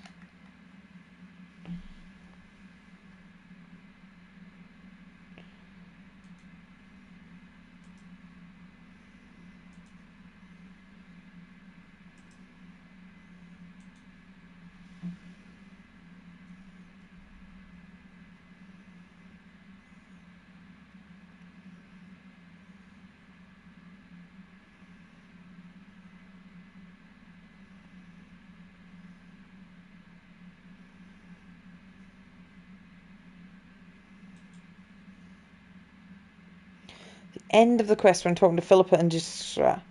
End of the quest when talking to Philippa and Gisra.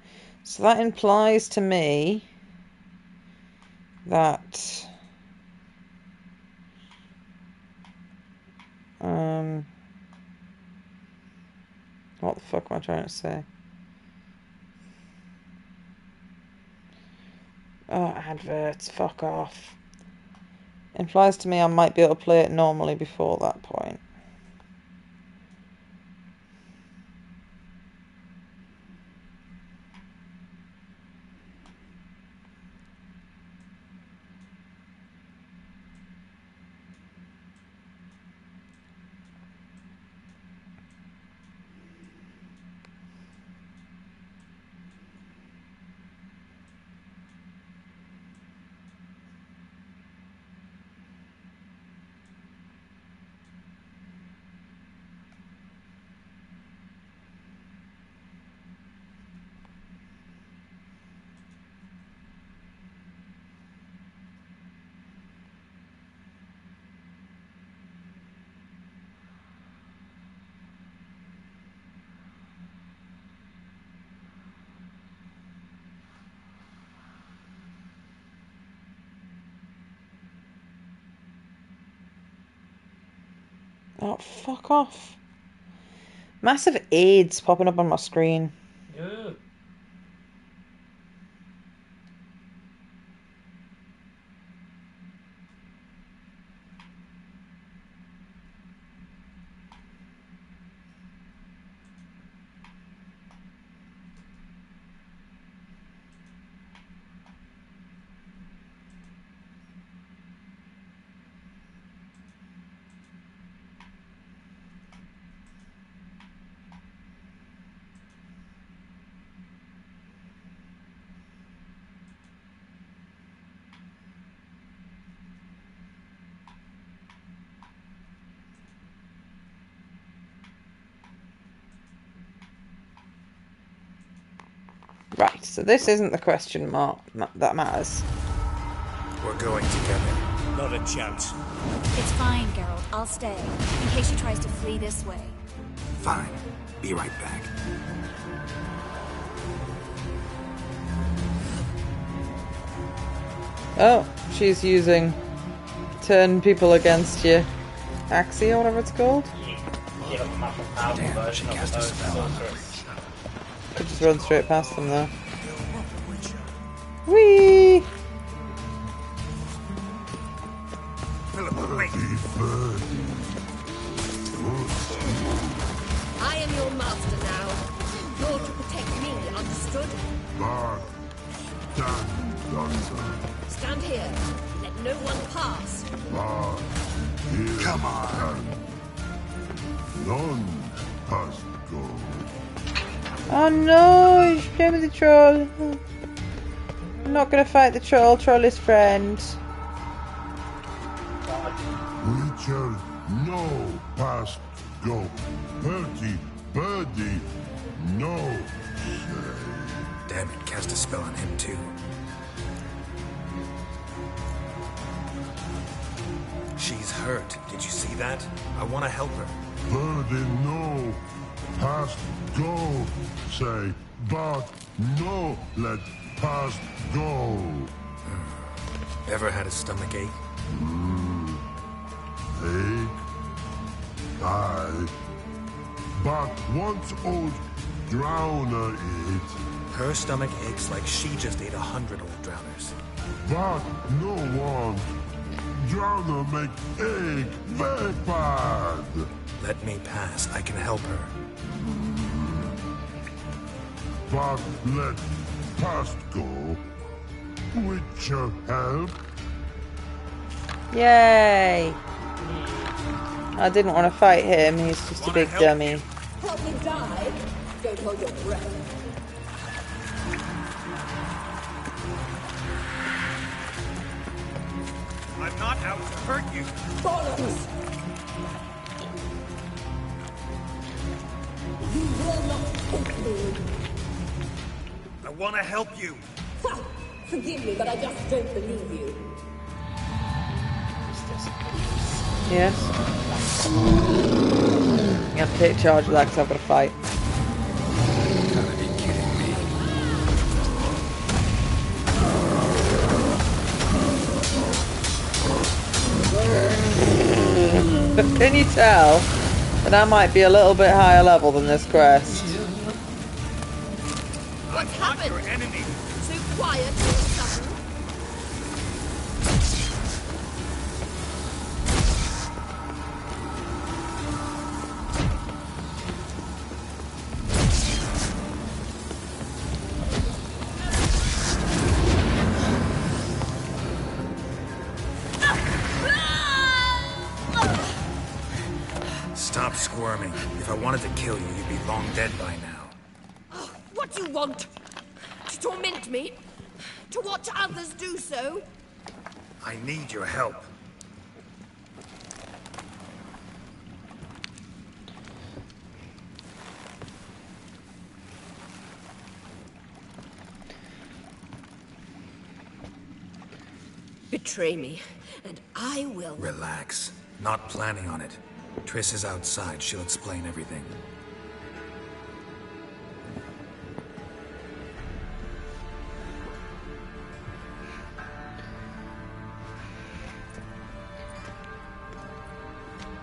So that implies to me that what the fuck am I trying to say? Oh, adverts, fuck off. Implies to me I might be able to play it normally before that point. Oh, fuck off. Massive AIDS popping up on my screen. Ugh. Right, so this isn't the question mark that matters. We're going together. Not a chance. It's fine, Geralt. I'll stay, in case she tries to flee this way. Fine. Be right back. Oh, she's using turn people against you. Axie or whatever it's called. Damn, she cast a spell on them. Could just run straight past them though. Whee! I am your master now. You're to protect me, understood? Stand here. Let no one pass. Come on. None must go. Oh no, he's playing with the troll. I'm not gonna fight the troll. Troll is friend. Witcher, no past go. Bertie, birdie, no say. Damn it, cast a spell on him too. She's hurt. Did you see that? I want to help her. Birdie, no past go. Say, but no let past go. Ever had a stomach ache? Ache. I But once old Drowner eat, her stomach aches like she just ate 100 old drowners. but no one. Drowner make egg very bad. Let me pass. I can help her. But let past go. Witcher help. Yay! I didn't want to fight him, he's just a big dummy. Help me die? Don't hold your breath. I'm not out to hurt you. Bollocks! You will not take me. I want to help you. Ha! Forgive me, but I just don't believe you. Yes. You have to take charge of that because I've got to fight. Gotta be kidding me. But can you tell that I might be a little bit higher level than this quest? What happened? Your enemy. So quiet all of a sudden. Stop squirming. If I wanted to kill you, you'd be long dead by now. What do you want? To torment me? To watch others do so? I need your help. Betray me, and I will... Relax. Not planning on it. Triss is outside. She'll explain everything.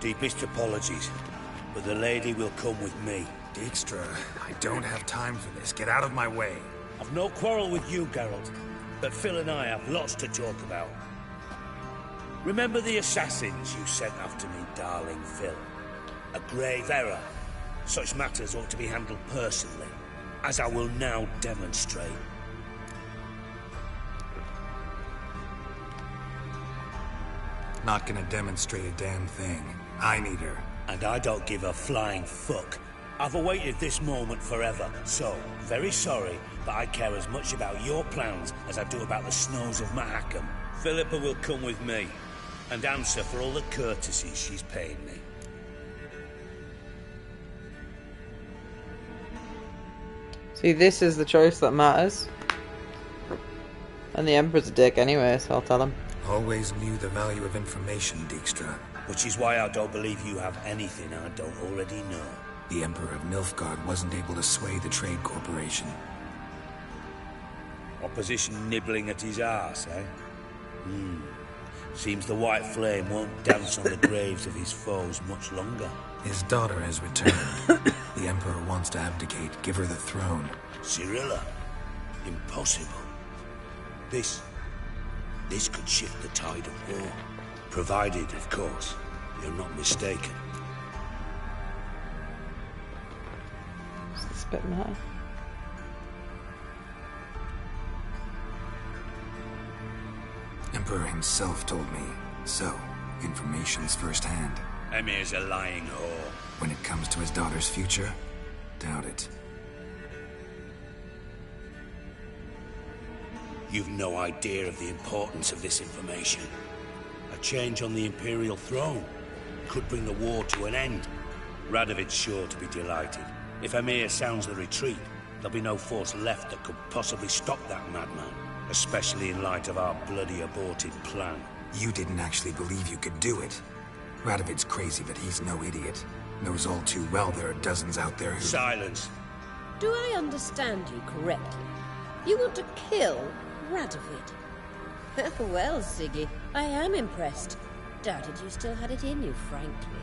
Deepest apologies, but the lady will come with me. Dijkstra, I don't have time for this. Get out of my way. I've no quarrel with you, Geralt, but Phil and I have lots to talk about. Remember the assassins you sent after me, darling Phil? A grave error. Such matters ought to be handled personally, as I will now demonstrate. Not gonna demonstrate a damn thing. I need her. And I don't give a flying fuck. I've awaited this moment forever, so, very sorry, but I care as much about your plans as I do about the snows of Mahakam. Philippa will come with me, and answer for all the courtesies she's paid me. See, this is the choice that matters. And the Emperor's a dick anyway, so I'll tell him. Always knew the value of information, Dijkstra. Which is why I don't believe you have anything I don't already know. The Emperor of Nilfgaard wasn't able to sway the Trade Corporation. Opposition nibbling at his arse, eh? Seems the White Flame won't dance on the graves of his foes much longer. His daughter has returned. The Emperor wants to abdicate, give her the throne. Cirilla? Impossible. This could shift the tide of war. Provided, of course, you're not mistaken. Does this bit matter? Emperor himself told me. So, information's firsthand. Emir's a lying whore. When it comes to his daughter's future, doubt it. You've no idea of the importance of this information. A change on the Imperial throne could bring the war to an end. Radovid's sure to be delighted. If Emir sounds the retreat, there'll be no force left that could possibly stop that madman. Especially in light of our bloody aborted plan. You didn't actually believe you could do it. Radovid's crazy, but he's no idiot. Knows all too well there are dozens out there who... Silence! Do I understand you correctly? You want to kill Radovid? Well, Siggy, I am impressed. Doubted you still had it in you, frankly.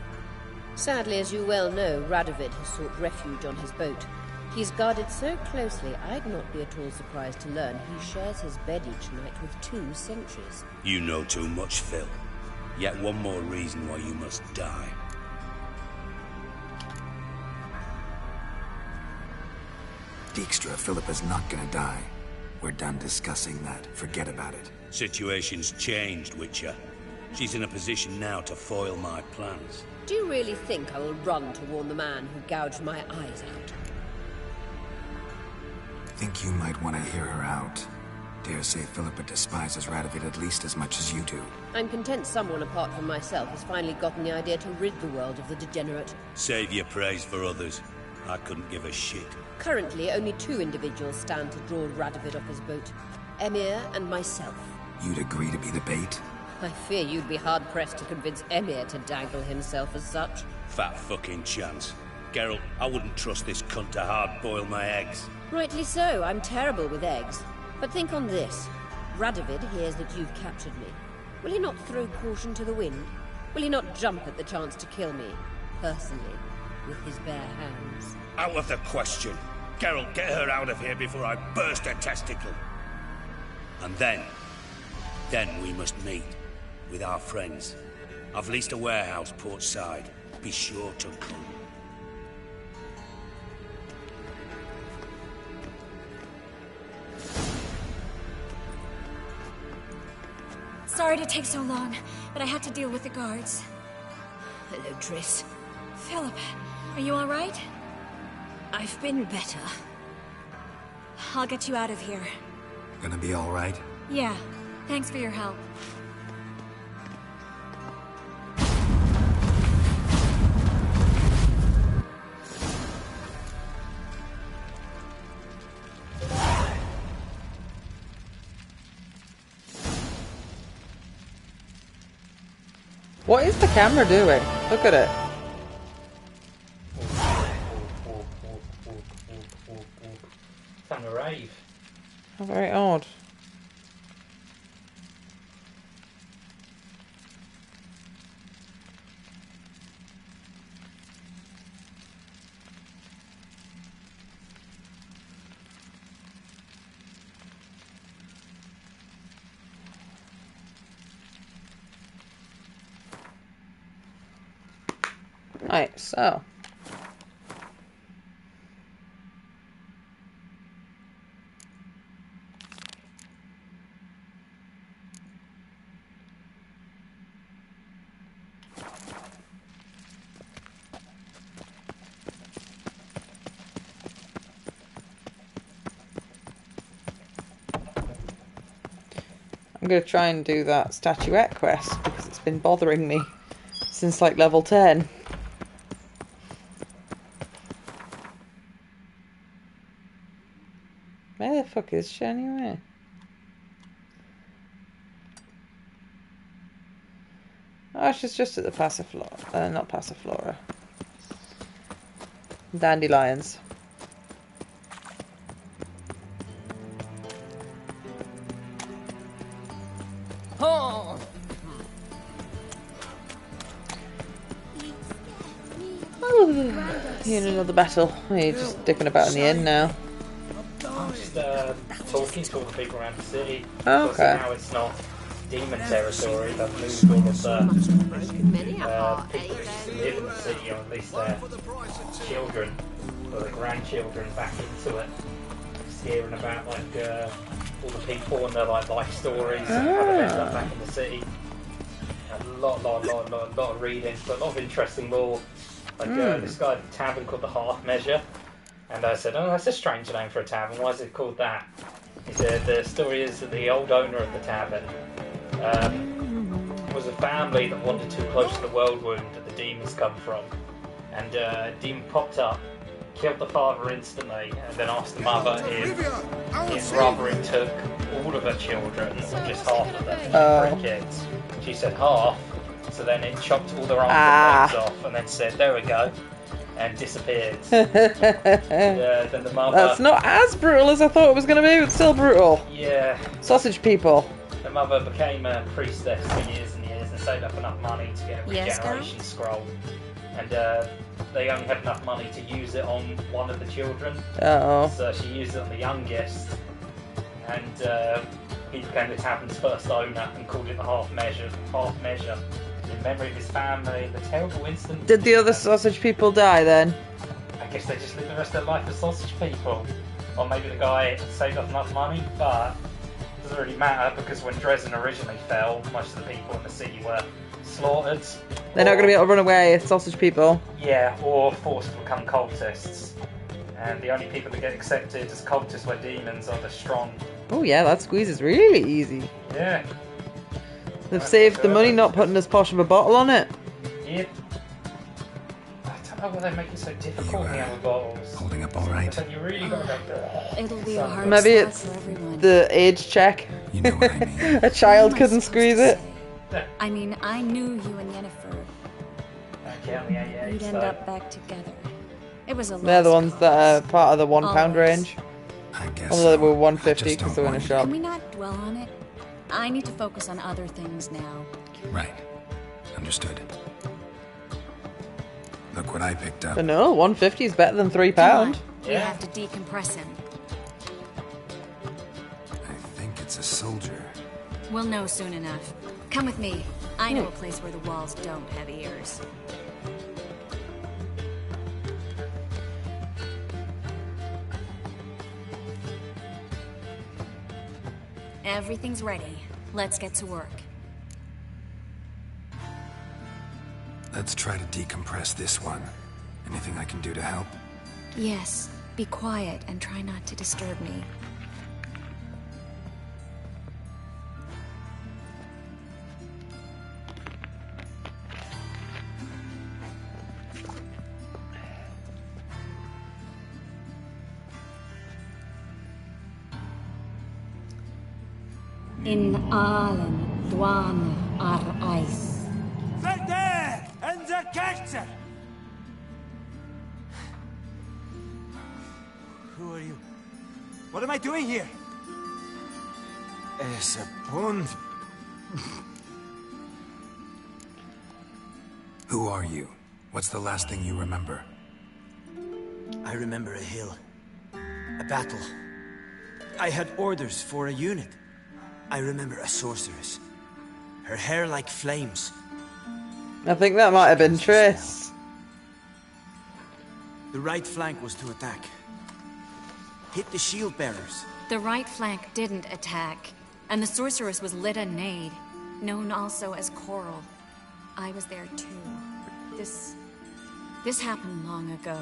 Sadly, as you well know, Radovid has sought refuge on his boat. He's guarded so closely, I'd not be at all surprised to learn he shares his bed each night with 2 sentries. You know too much, Phil. Yet one more reason why you must die. Dijkstra, Philippa's not gonna die. We're done discussing that. Forget about it. Situation's changed, Witcher. She's in a position now to foil my plans. Do you really think I will run to warn the man who gouged my eyes out? Think you might want to hear her out. Dare say Philippa despises Radovid at least as much as you do. I'm content someone apart from myself has finally gotten the idea to rid the world of the degenerate. Save your praise for others. I couldn't give a shit. Currently, only 2 individuals stand to draw Radovid off his boat. Emir and myself. You'd agree to be the bait? I fear you'd be hard-pressed to convince Emir to dangle himself as such. Fat fucking chance. Geralt, I wouldn't trust this cunt to hard-boil my eggs. Rightly so, I'm terrible with eggs. But think on this. Radovid hears that you've captured me. Will he not throw caution to the wind? Will he not jump at the chance to kill me, personally, with his bare hands? Out of the question. Geralt, get her out of here before I burst a testicle. And then we must meet with our friends. I've leased a warehouse port side. Be sure to come. Sorry to take so long, but I had to deal with the guards. Hello, Triss. Philip, are you all right? I've been better. I'll get you out of here. Gonna be all right? Yeah, thanks for your help. What is the camera doing? Look at it. It's on a rave. How very odd. Right, so. I'm going to try and do that statuette quest because it's been bothering me since like level 10. Where the fuck is she anyway? Oh, she's just at the Passiflora. Not Passiflora. Dandelions. Oh! You in another battle. You're just dicking about in the inn now. I'm just talking to all the people around the city. Oh, okay. Now it's not demon territory. They've moved all of the people that used to live in the city, or at least their children or their grandchildren, back into it. Just hearing about like all the people and their like life stories and how they ended up back in the city. A lot of reading, but a lot of interesting lore. Like this guy at the tavern called the Half Measure. And I said, oh, that's a strange name for a tavern. Why is it called that? He said, the story is that the old owner of the tavern was a family that wandered too close to the world wound that the demons come from. And a demon popped up, killed the father instantly, and then asked the mother if his brother took all of her children, or just half of them, for kids. She said half, so then it chopped all their arms and legs off, and then said, there we go. And disappeared. Then the mother... That's not as brutal as I thought it was going to be, but still brutal. Yeah. Sausage people. The mother became a priestess for years and years and saved up enough money to get a Yes, regeneration scroll, and they only had enough money to use it on one of the children. Uh-oh. So she used it on the youngest, and he became the tavern's first owner and called it the half measure, in memory of his family. The terrible incident. Did the other sausage people die then? I guess they just lived the rest of their life as sausage people. Or maybe the guy saved up enough money, but it doesn't really matter because when Dresden originally fell, most of the people in the city were slaughtered. They're not going to be able to run away, sausage people. Yeah, or forced to become cultists. And the only people that get accepted as cultists were demons or the strong. Oh yeah, that squeeze is really easy. Yeah. They've saved the money not putting as posh of a bottle on it. Yep. I don't know why they make it so difficult here with bottles. Holding up all right? You really got to go. It'll be a hard Maybe slog it's for everyone. the age check. You know what I mean. A child couldn't squeeze it. I mean, I knew you and Yennefer. You'd end up back together. It was a They're the lost ones that are part of the £1 Always. range. I guess Although they so. were I 150 just because don't they were in a want shop. Can we not dwell on it? I need to focus on other things now. Right. Understood. Look what I picked up. But no, 150 is better than £3. Come on, we have to decompress him. I think it's a soldier. We'll know soon enough. Come with me. I know a place where the walls don't have ears. Everything's ready. Let's get to work. Let's try to decompress this one. Anything I can do to help? Yes, be quiet and try not to disturb me. In allen dwan ar eis. Verder and the Kaiser! Who are you? What am I doing here? Es a pond. Who are you? What's the last thing you remember? I remember a hill. A battle. I had orders for a unit. I remember a sorceress. Her hair like flames. I think that might have been Triss. The right flank was to attack. Hit the shield bearers. The right flank didn't attack, and the sorceress was Lyda Nade, known also as Coral. I was there too. This happened long ago.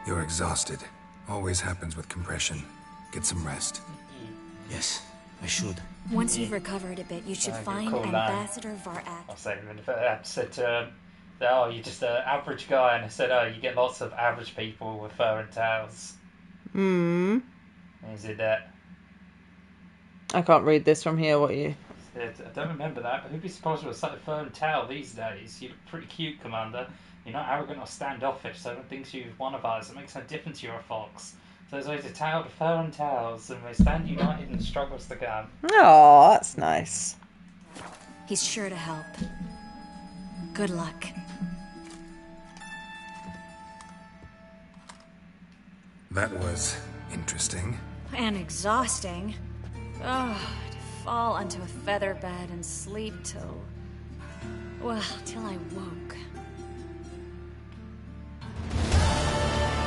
You're exhausted. Always happens with compression. Get some rest. Yes, I should. Once you've recovered a bit, you should find Ambassador Varak. I said to him, oh, you're just an average guy, and I said, oh, you get lots of average people with fur and tails. Hmm. And he said that. I can't read this from here, what you... I don't remember that, but who'd be surprised with such a fur and tail these days? You look pretty cute, Commander. You're not arrogant or standoffish, so I don't think you're one of us. It makes no difference you're a fox. So there's always a tale to fur and tails, and we stand united in the struggles to come. Oh, that's nice. He's sure to help. Good luck. That was interesting. And exhausting. Oh, to fall onto a feather bed and sleep till... well, till I woke.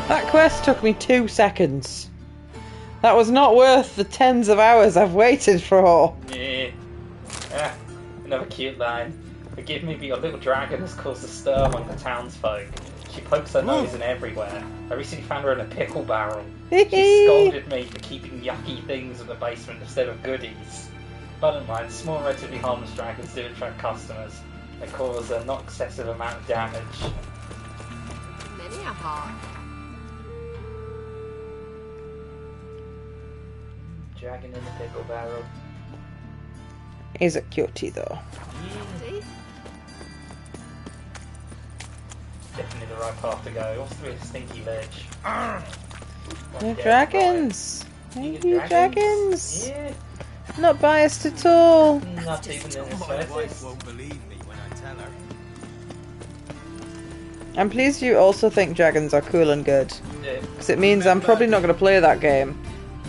That quest took me 2 seconds. That was not worth the tens of hours I've waited for. Yeah. Another cute line. Forgive me, but your little dragon has caused a stir among the townsfolk. She pokes her nose in everywhere. I recently found her in a pickle barrel. She scolded me for keeping yucky things in the basement instead of goodies. But don't mind, small relatively harmless dragons do attract customers. They cause a not excessive amount of damage. Many a heart. Dragon in the pickle barrel. He's a cutie though. Yeah. Definitely the right path to go. What's through the stinky ledge? They're dragons. Thank you, dragons. Yeah. Not biased at all. Not even in the My wife surface. won't believe me when I tell her. I'm pleased you also think dragons are cool and good. Yeah. Because it means I'm probably not going to play that game.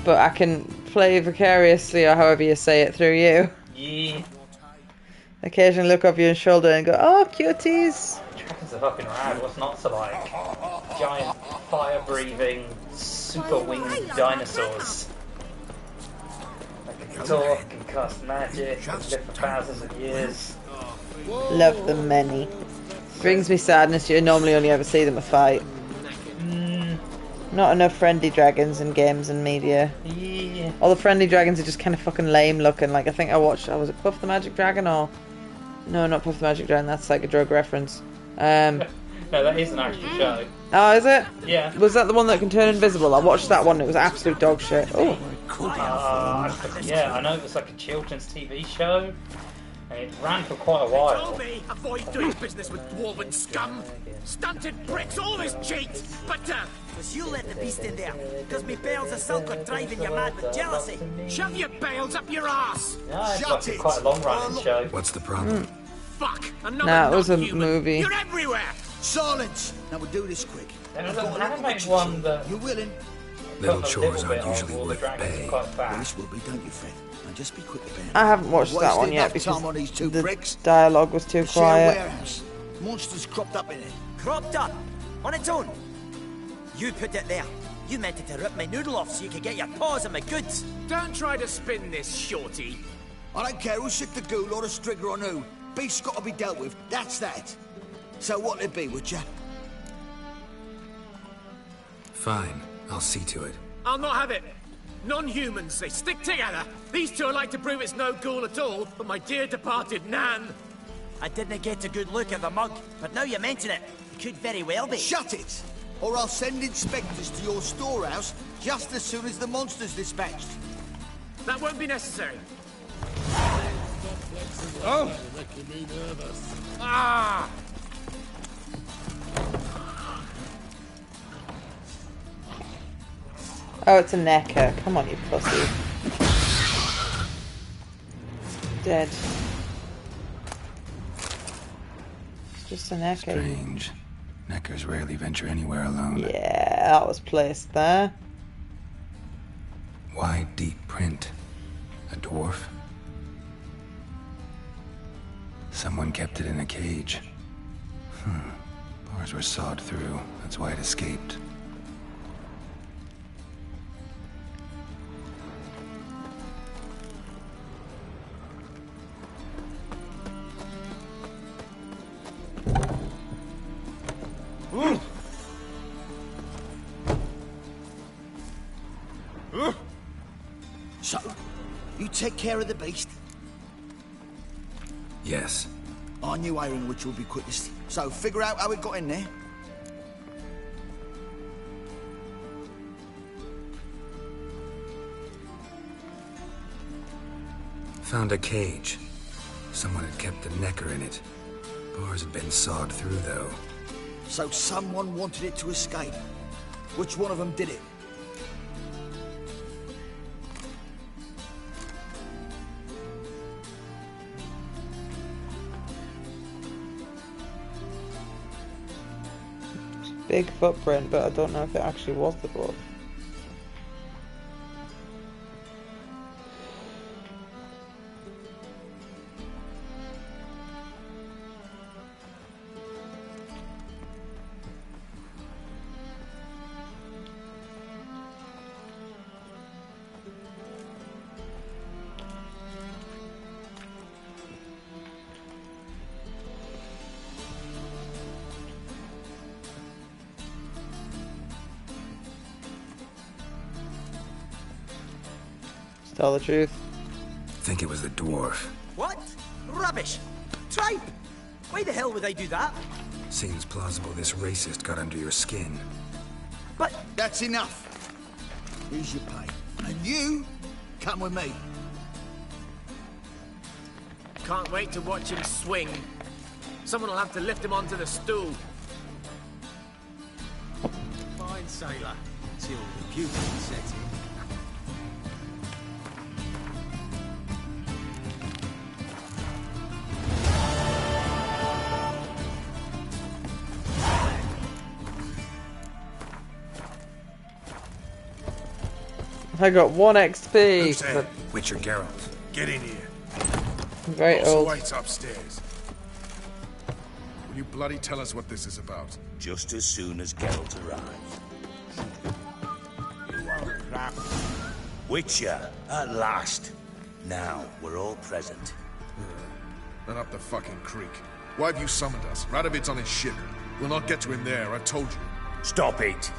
But I can play vicariously, or however you say it, through you. Yeah. Occasionally look over your shoulder and go, oh, cuties. Dragons are fucking rad. What's not to like? Giant fire-breathing, super-winged dinosaurs. They can talk, can cast magic, can live for thousands of years. Love them many. Brings me sadness you normally only ever see them a fight. Not enough friendly dragons in games and media. Yeah. All the friendly dragons are just kind of fucking lame looking. Like, I think I watched, was it Puff the Magic Dragon or... No, not Puff the Magic Dragon, that's like a drug reference. No, that is an actual show. Oh, is it? Yeah. Was that the one that can turn invisible? I watched that one, it was absolute dog shit. Oh. Yeah, I know it was like a children's TV show. And it ran for quite a while. Told me, avoid doing business with dwarven scum. Stunted bricks, all this cheat. But, Was you let the beast in there? Because me bales of silk are driving you mad with jealousy. Shove your bales up your ass. No, it's like quite a long-running show. What's the problem? Fuck, another Nah, it was a non-human. movie. You're everywhere. Silence! Now we'll do this quick. There was an animated one that... You willing? Little got a chores little aren't bit usually on, all the worth dragons pay. are quite fat. This will be, don't you, Fred? Now just be quick about it. I haven't watched that Wasted one yet enough because time on these two the bricks. dialogue was too The share quiet. warehouse. Monsters cropped up in it. Cropped up? On its own? You put it there. You meant it to rip my noodle off so you could get your paws on my goods. Don't try to spin this, shorty. I don't care who sick the ghoul or the strigger on who. Beast's got to be dealt with. That's that. So what'll it be, would ya? Fine, I'll see to it. I'll not have it. Non-humans, they stick together. These two are like to prove it's no ghoul at all, but my dear departed Nan. I didn't get a good look at the mug, but now you mention it, it could very well be. Shut it! Or I'll send inspectors to your storehouse just as soon as the monster's dispatched. That won't be necessary. Oh! Ah! Oh, it's a necker. Come on, you pussy. Dead. It's just a necker. Strange. Neckers rarely venture anywhere alone. Yeah, that was placed there. Why deep print? A dwarf? Someone kept it in a cage. Bars were sawed through. That's why it escaped. So, you take care of the beast? Yes. I knew iron which would be quickest. So, figure out how it got in there. Found a cage. Someone had kept the necker in it. Bars had been sawed through, though. So someone wanted it to escape. Which one of them did it? Big footprint, but I don't know if it actually was the dwarf. Tell the truth. Think it was the dwarf. What? Rubbish! Tripe! Why the hell would I do that? Seems plausible this racist got under your skin. But that's enough. Here's your pay. And you, come with me. Can't wait to watch him swing. Someone will have to lift him onto the stool. Fine, sailor. Till the beauty sets in. I got 1 XP. Who's there? Witcher Geralt. Get in here. I'm very Also old. waits upstairs. Will you bloody tell us what this is about? Just as soon as Geralt arrives. Witcher, at last. Now, we're all present. Then up the fucking creek. Why have you summoned us? Radovid's on his ship. We'll not get to him there, I've told you. Stop it!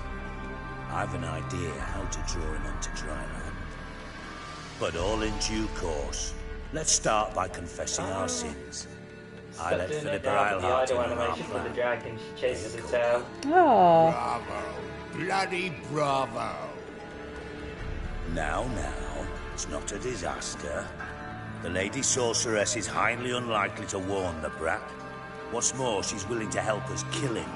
I've an idea how to draw him onto dry land. But all in due course. Let's start by confessing our sins. I let Philippa Eilhart in on our for the plan. dragon. She chases it out. Oh. Bravo. Bloody bravo. Now, it's not a disaster. The Lady Sorceress is highly unlikely to warn the brat. What's more, she's willing to help us kill him.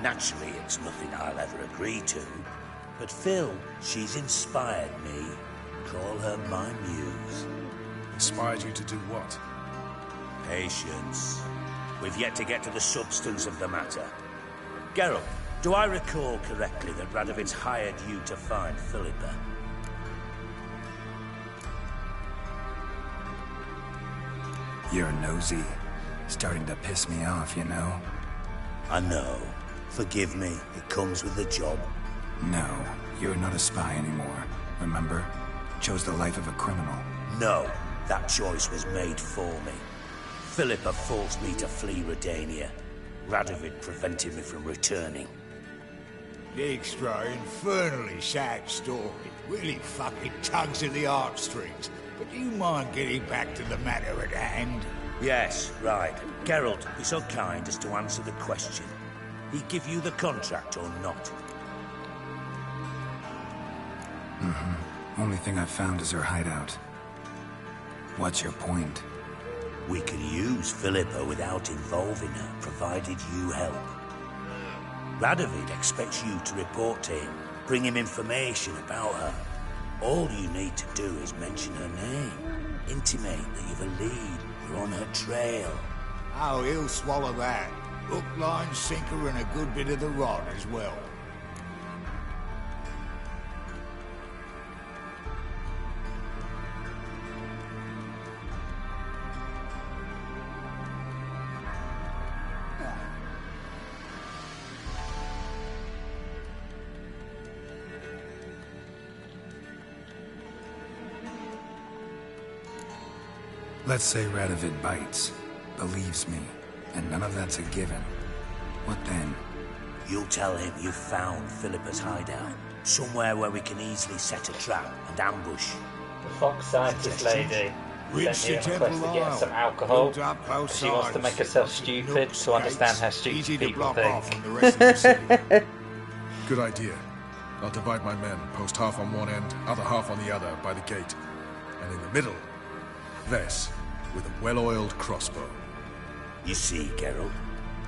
Naturally, it's nothing I'll ever agree to. But Phil, she's inspired me. Call her my muse. Inspired you to do what? Patience. We've yet to get to the substance of the matter. Geralt, do I recall correctly that Radovid's hired you to find Philippa? You're nosy. Starting to piss me off, you know? I know. Forgive me, it comes with the job. No, you're not a spy anymore. Remember? Chose the life of a criminal. No, that choice was made for me. Philippa forced me to flee Redania. Radovid prevented me from returning. Extra infernally sad story. Really fucking tugs at the heartstrings. But do you mind getting back to the matter at hand? Yes, right. Geralt, be so kind as to answer the question. He give you the contract or not? Only thing I've found is her hideout. What's your point? We can use Philippa without involving her, provided you help. Radovid expects you to report to him, bring him information about her. All you need to do is mention her name, intimate that you've a lead, you're on her trail. Oh, he'll swallow that. Hook, line, sinker, and a good bit of the rod as well. Let's say Radovid bites, believes me, and none of that's a given. What then? You'll tell him you've found Philippa's hideout, somewhere where we can easily set a trap and ambush. The fox scientist lady sent me a request to get her some alcohol. She wants to make herself stupid to understand how stupid people think. Good idea. I'll divide my men, post half on one end, other half on the other, by the gate. And in the middle, Vess, with a well-oiled crossbow. You see, Geralt,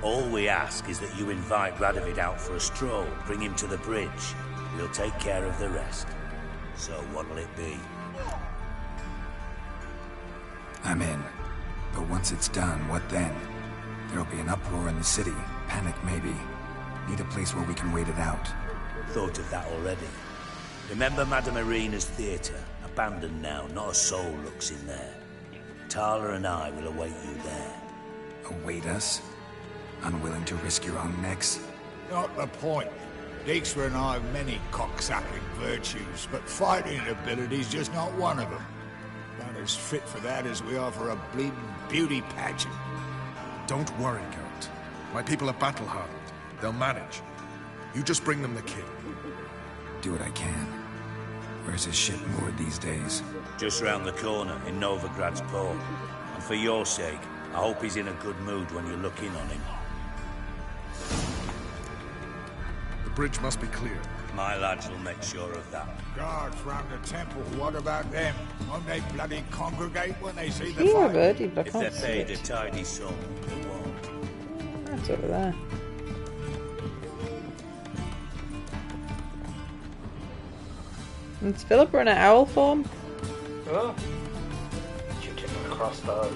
all we ask is that you invite Radovid out for a stroll, bring him to the bridge. We'll take care of the rest. So what'll it be? I'm in. But once it's done, what then? There'll be an uproar in the city. Panic, maybe. Need a place where we can wait it out. Thought of that already. Remember Madame Irina's theatre? Abandoned now, not a soul looks in there. Tala and I will await you there. Await us? Unwilling to risk your own necks? Not the point. Dijkstra and I have many cocksucking virtues, but fighting ability's just not one of them. Not as fit for that as we are for a bleeding beauty pageant. Don't worry, Geralt. My people are battle-hardened. They'll manage. You just bring them the king. Do what I can. Where's his ship moored these days? Just round the corner, in Novigrad's port. And for your sake, I hope he's in a good mood when you look in on him. The bridge must be clear. My lads will make sure of that. Guards round the temple, what about them? Won't they bloody congregate when they see the Here, fight? birdie, but I If can't they're see paid a it. tidy sum, they won't. That's over there. Is Philippa in an owl form? Oh. Shoot him with a crossbow.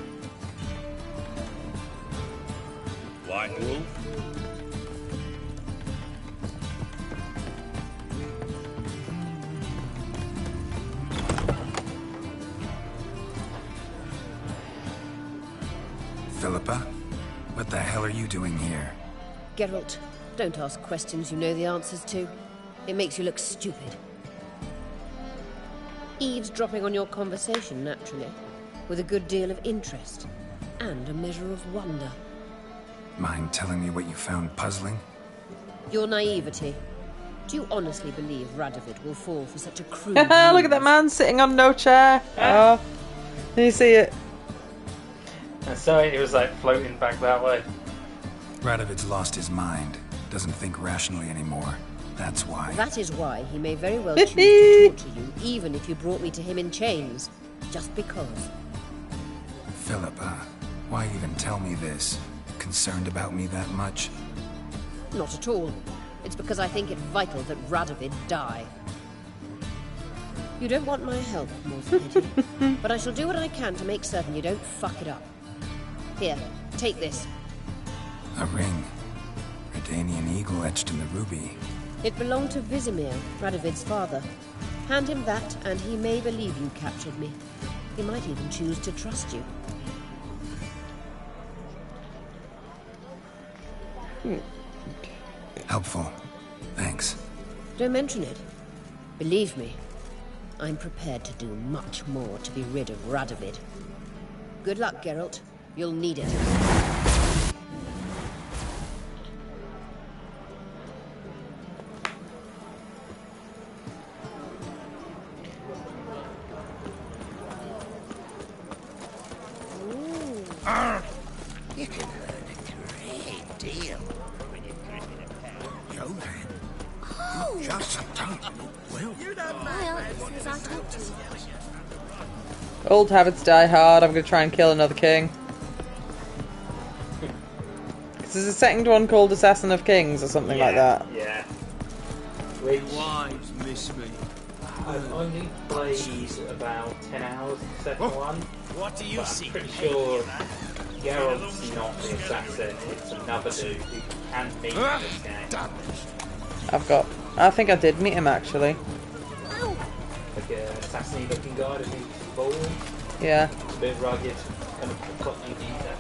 White Wolf? Philippa, what the hell are you doing here? Geralt, don't ask questions you know the answers to. It makes you look stupid. Eavesdropping on your conversation, naturally, with a good deal of interest and a measure of wonder. Mind telling me what you found puzzling? Your naivety. Do you honestly believe Radovid will fall for such a crude Look at that man sitting on no chair. Oh, can you see it? And so it was like floating back that way. Radovid's lost his mind. Doesn't think rationally anymore. That's why. That is why he may very well choose to torture you, even if you brought me to him in chains. Just because. Philippa, why even tell me this? Concerned about me that much? Not at all. It's because I think it vital that Radovid die. You don't want my help, more's the pity. But I shall do what I can to make certain you don't fuck it up. Here, take this. A ring. Redanian eagle etched in the ruby. It belonged to Vizimir, Radovid's father. Hand him that, and he may believe you captured me. He might even choose to trust you. Helpful. Thanks. Don't mention it. Believe me, I'm prepared to do much more to be rid of Radovid. Good luck, Geralt. You'll need it. You can learn a great deal. Yo, man. You just don't look well. Well, as I talked to you. Old habits die hard. I'm going to try and kill another king. There's a second one called Assassin of Kings or something like that. Yeah. Which wives miss me. I've only played about 10 hours of the second one. What do you but see? I'm pretty sure Geralt's not the assassin, it's another dude who can meet in this game. I think I did meet him actually. Like an assassin looking guy that needs some balls. Yeah. A bit rugged, kind of cockney geezer.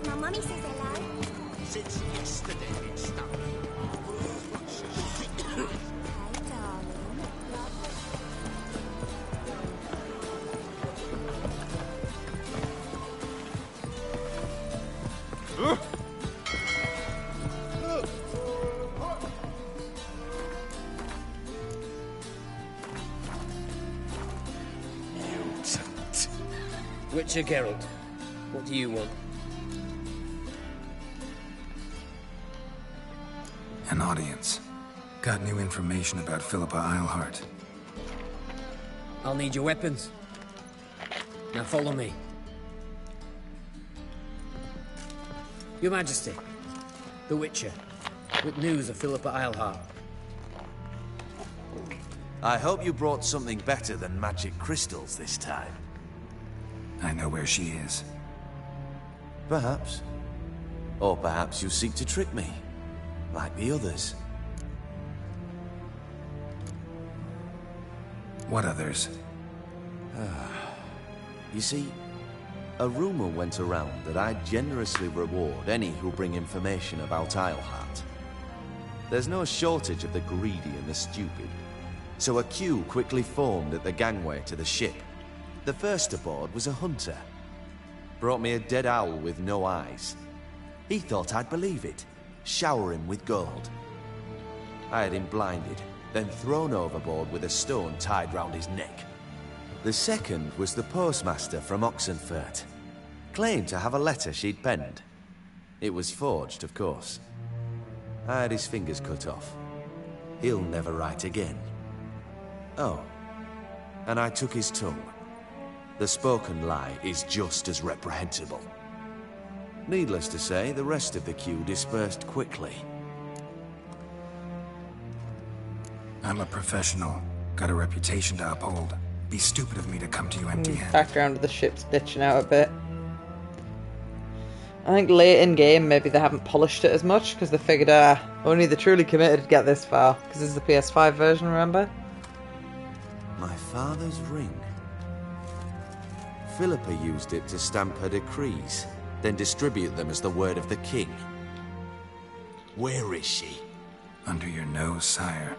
My mummy says hello. Since yesterday it stopped. Hey, darling. Witcher Geralt, what do you want? An audience. Got new information about Philippa Eilhart. I'll need your weapons. Now follow me. Your Majesty, the Witcher, with news of Philippa Eilhart. I hope you brought something better than magic crystals this time. I know where she is. Perhaps. Or perhaps you seek to trick me, like the others. What others? You see, a rumor went around that I generously reward any who bring information about Eilhart. There's no shortage of the greedy and the stupid, so a queue quickly formed at the gangway to the ship. The first aboard was a hunter. Brought me a dead owl with no eyes. He thought I'd believe it, shower him with gold. I had him blinded, then thrown overboard with a stone tied round his neck. The second was the postmaster from Oxenfurt. Claimed to have a letter she'd penned. It was forged, of course. I had his fingers cut off. He'll never write again. Oh, and I took his tongue. The spoken lie is just as reprehensible. Needless to say, the rest of the queue dispersed quickly. I'm a professional. Got a reputation to uphold. Be stupid of me to come to you empty-handed. Background of the ship's ditching out a bit. I think late in game maybe they haven't polished it as much because they figured only the truly committed to get this far because this is the PS5 version, remember? My father's ring. Philippa used it to stamp her decrees, then distribute them as the word of the king. Where is she? Under your nose, sire.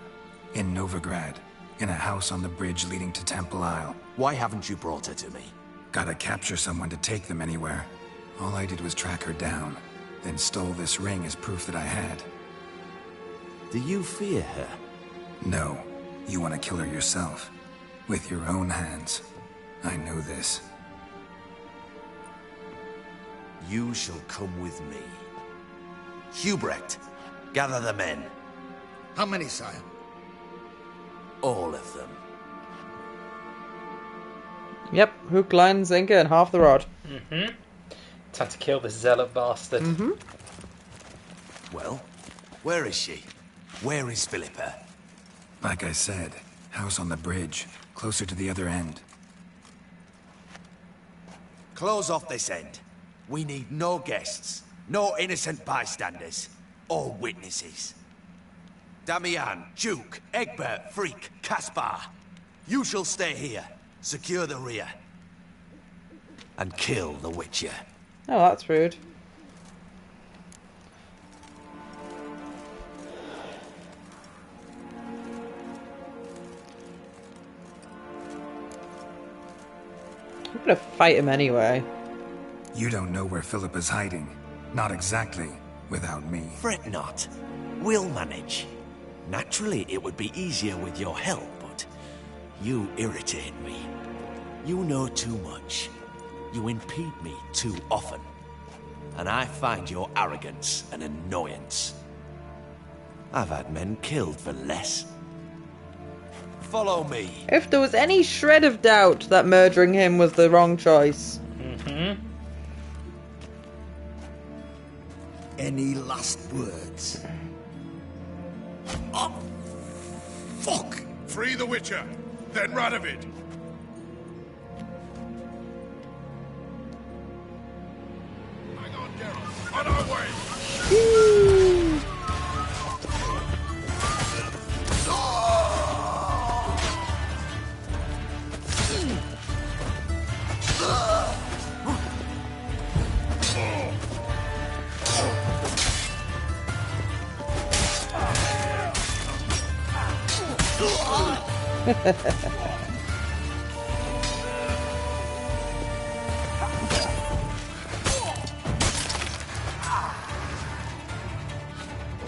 In Novigrad. In a house on the bridge leading to Temple Isle. Why haven't you brought her to me? Gotta capture someone to take them anywhere. All I did was track her down, then stole this ring as proof that I had. Do you fear her? No. You want to kill her yourself. With your own hands. I know this. You shall come with me. Hubrecht, gather the men. How many, sire? All of them. Yep, hook, line, sinker, and half the rod. Mm-hmm. Time to kill this zealot bastard. Mm-hmm. Well, where is she? Where is Philippa? Like I said, house on the bridge, closer to the other end. Close off this end. We need no guests, no innocent bystanders, or witnesses. Damian, Duke, Egbert, Freak, Caspar. You shall stay here, secure the rear, and kill the Witcher. Oh, that's rude. I'm gonna fight him anyway. You don't know where Philippa's hiding. Not exactly, without me. Fret not. We'll manage. Naturally, it would be easier with your help, but you irritate me. You know too much. You impede me too often. And I find your arrogance an annoyance. I've had men killed for less. Follow me. If there was any shred of doubt that murdering him was the wrong choice. Mm-hmm. Any last words? Oh, fuck! Free the Witcher, then Radovid. Hang on, Geralt. On our way! All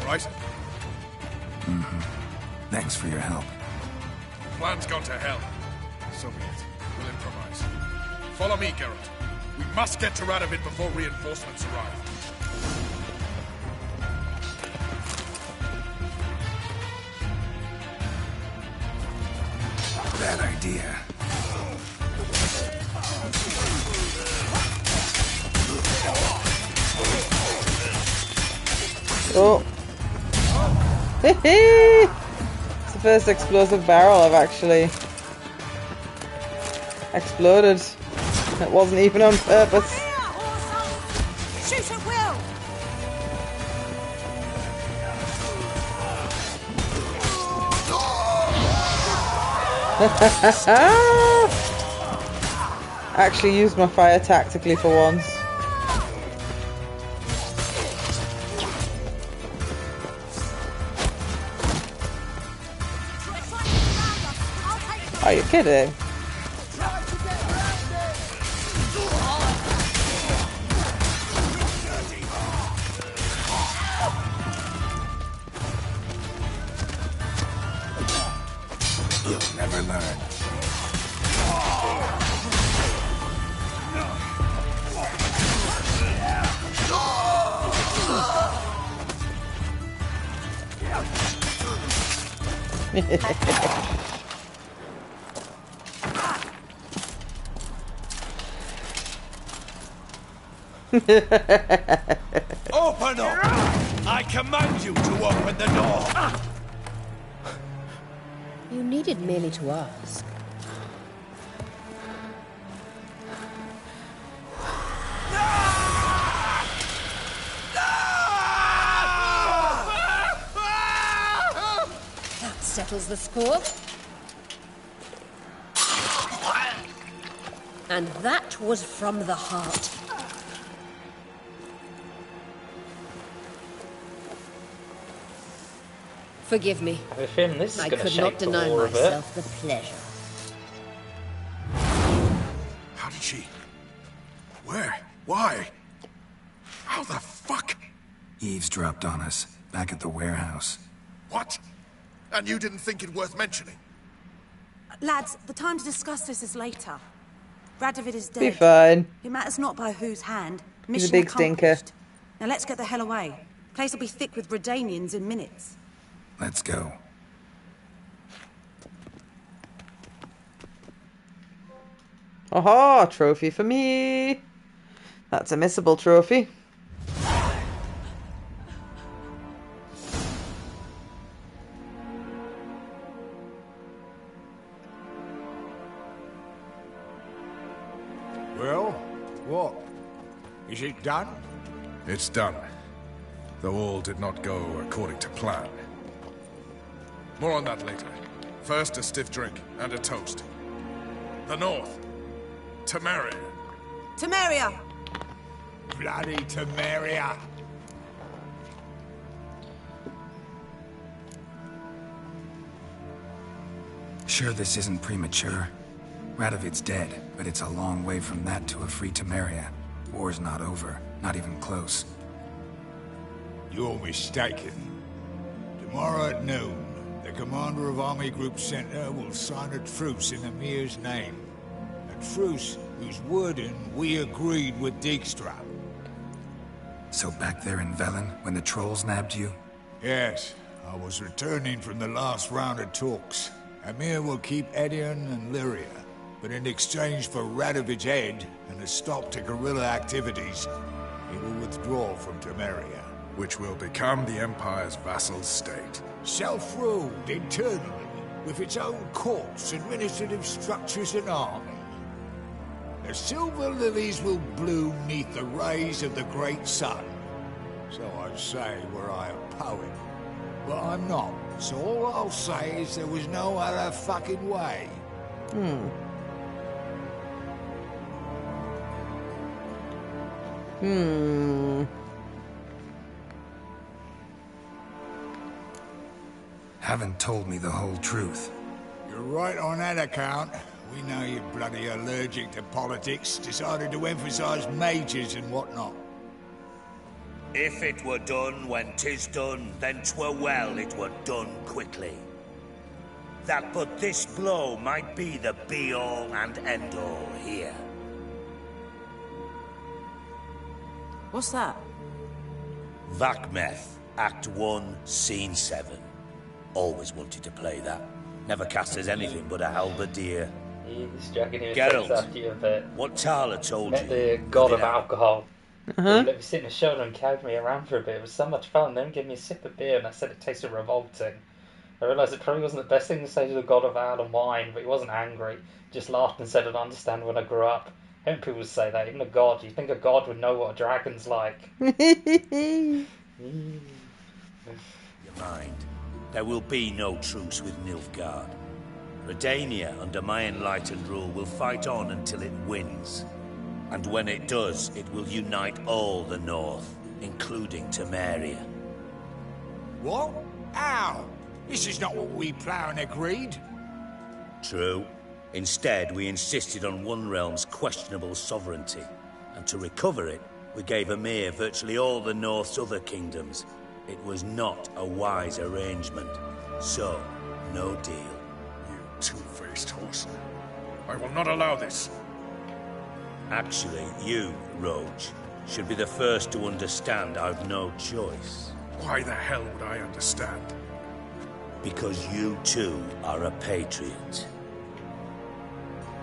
right? Mm-hmm. Thanks for your help. Plan's gone to hell. So be it. We'll improvise. Follow me, Geralt. We must get to Radovid before reinforcements arrive. Bad idea. Oh. It's the first explosive barrel I've actually exploded. It wasn't even on purpose. Shoot at will! Actually used my fire tactically for once. Are you kidding? You'll never learn. Open up! I command you to open the door! You needed merely to ask. That settles the score. And that was from the heart. Forgive me. I have a feeling this is I going to could shape not the deny war a bit. myself the pleasure. How did she... Where? Why? How the fuck? Eavesdropped on us, back at the warehouse. What? And you didn't think it worth mentioning? Lads, the time to discuss this is later. Radovid is dead. Be fine. It matters not by whose hand. He's Mission a big stinker. accomplished. Now let's get the hell away. Place will be thick with Redanians in minutes. Let's go. Aha, trophy for me. That's a missable trophy. Well, what? Is it done? It's done. Though all did not go according to plan. More on that later. First, a stiff drink and a toast. The North. Temeria. Temeria! Bloody Temeria! Sure this isn't premature. Radovid's dead, but it's a long way from that to a free Temeria. War's not over, not even close. You're mistaken. Tomorrow at noon, the commander of Army Group Center will sign a truce in Emir's name. A truce whose wording we agreed with Dijkstra. So back there in Velen, when the trolls nabbed you? Yes, I was returning from the last round of talks. Emir will keep Edion and Lyria, but in exchange for Radovid's head and a stop to guerrilla activities, he will withdraw from Temeria. Which will become the Empire's vassal state. Self-ruled internally, with its own courts, administrative structures and army. The silver lilies will bloom neath the rays of the great sun. So I'd say were I a poet. But I'm not, so all I'll say is there was no other fucking way. Haven't told me the whole truth. You're right on that account. We know you're bloody allergic to politics, decided to emphasize majors and whatnot. If it were done when 'tis done, then 'twere well it were done quickly. That but this blow might be the be-all and end-all here. What's that? Vakmeth, Act 1, Scene 7. Always wanted to play that. Never cast as anything but a halberdier. He's dragging him Geralt, after you a bit. what Tala told Met you? the god of Put it out. alcohol. Uh-huh. He let me sit in his shoulder and carried me around for a bit. It was so much fun. Then he gave me a sip of beer and I said it tasted revolting. I realised it probably wasn't the best thing to say to the god of ale and wine, but he wasn't angry. He just laughed and said I'd understand when I grew up. I heard people say that, even a god. You'd think a god would know what a dragon's like. Your mind. There will be no truce with Nilfgaard. Redania, under my enlightened rule, will fight on until it wins. And when it does, it will unite all the North, including Temeria. What? How? This is not what we plowing agreed. True. Instead, we insisted on one realm's questionable sovereignty. And to recover it, we gave Emir virtually all the North's other kingdoms. It was not a wise arrangement. So, no deal. You two-faced horse. I will not allow this. Actually, you, Roach, should be the first to understand I've no choice. Why the hell would I understand? Because you too are a patriot.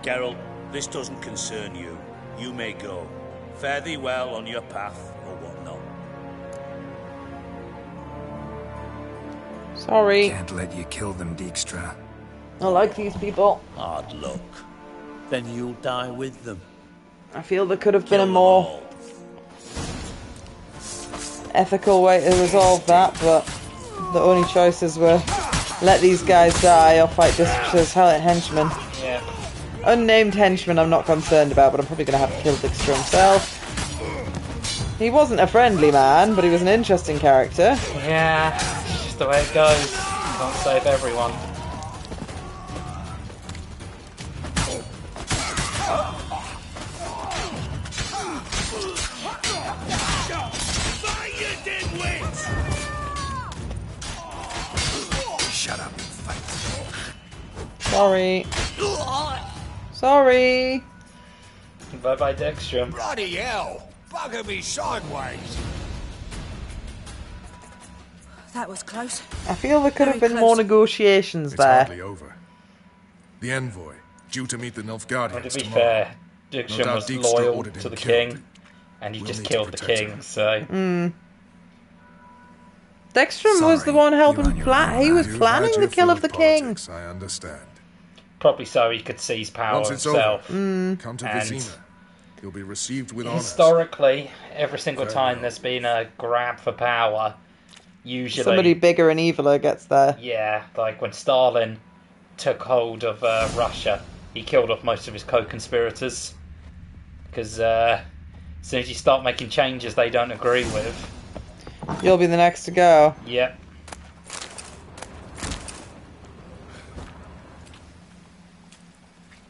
Geralt, this doesn't concern you. You may go. Fare thee well on your path, or whatnot. Sorry. Can't let you kill them, Dijkstra. I like these people. Hard luck. Then you'll die with them. I feel there could have been a more ethical way to resolve that, but the only choices were let these guys die or fight Dijkstra's henchmen. Yeah. Unnamed henchman I'm not concerned about, but I'm probably going to have to kill Dijkstra himself. He wasn't a friendly man, but he was an interesting character. Yeah, it's just the way it goes. Can't save everyone. Shut up and fight. Sorry. Sorry. Bye-bye, Dijkstra. Bloody hell! Bugger me sideways! That was close. I feel there could have Very been close. more negotiations It's there. hardly over. The envoy, due to meet the Nilfgaardians Well, to be tomorrow. fair, No Dijkstra doubt was Dijkstra loyal ordered to him the killed. king, and he We'll just need to killed the protect king, him. so... Dijkstra was the one helping plan. He was You've planning had the your kill fill of the king. politics, I understand. Probably so he could seize power Once it's himself. over, come to And Vizima. You'll be received with honors. historically, every single Very time well. there's been a grab for power, usually... Somebody bigger and eviler gets there. Yeah, like when Stalin took hold of Russia, he killed off most of his co-conspirators. Because as soon as you start making changes they don't agree with... You'll be the next to go. Yep.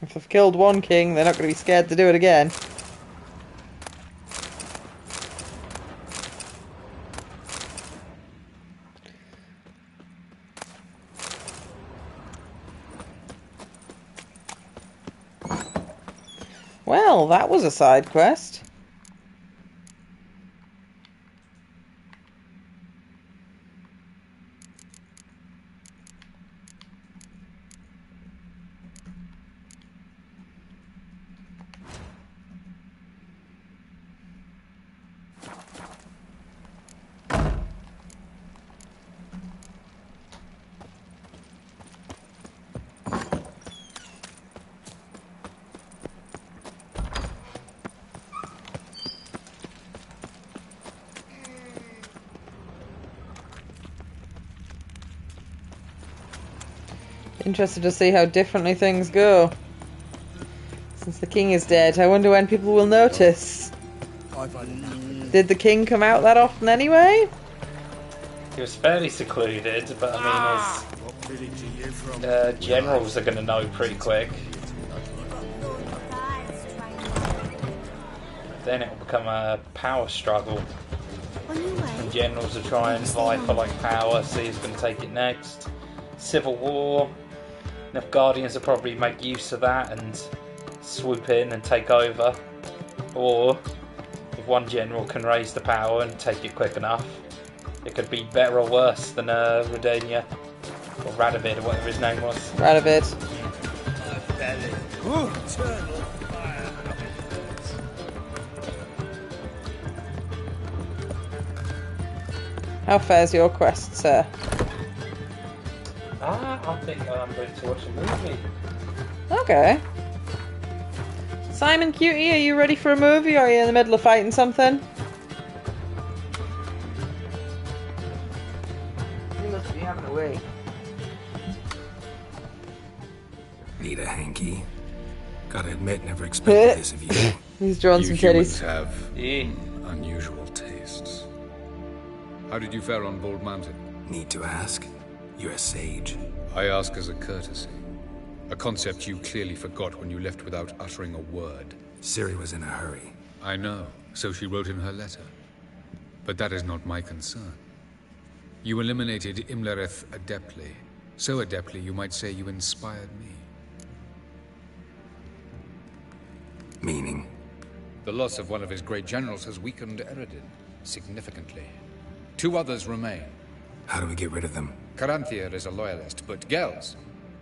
If they've killed one king, they're not going to be scared to do it again. Well, that was a side quest. Interested to see how differently things go. Since the king is dead, I wonder when people will notice. Did the king come out that often anyway? He was fairly secluded, but I mean his generals are going to know pretty quick. Then it will become a power struggle. And generals will try and vie for like power, see who's going to take it next. Civil war. Enough Guardians will probably make use of that and swoop in and take over. Or if one general can raise the power and take it quick enough, it could be better or worse than Redania or Radovid or whatever his name was. Radovid. How fares your quest, sir? I think I'm ready to watch a movie. Okay. Simon Cutie, are you ready for a movie or are you in the middle of fighting something? You must be having a wee. Need a hanky? Gotta admit, never expected this of you. He's drawn You some humans titties. have unusual tastes. How did you fare on Bald Mountain? Need to ask? You're a sage. I ask as a courtesy. A concept you clearly forgot when you left without uttering a word. Ciri was in a hurry. I know, so she wrote in her letter. But that is not my concern. You eliminated Imlerith adeptly. So adeptly you might say you inspired me. Meaning? The loss of one of his great generals has weakened Eredin significantly. 2 others remain. How do we get rid of them? Caranthier is a loyalist, but Gels,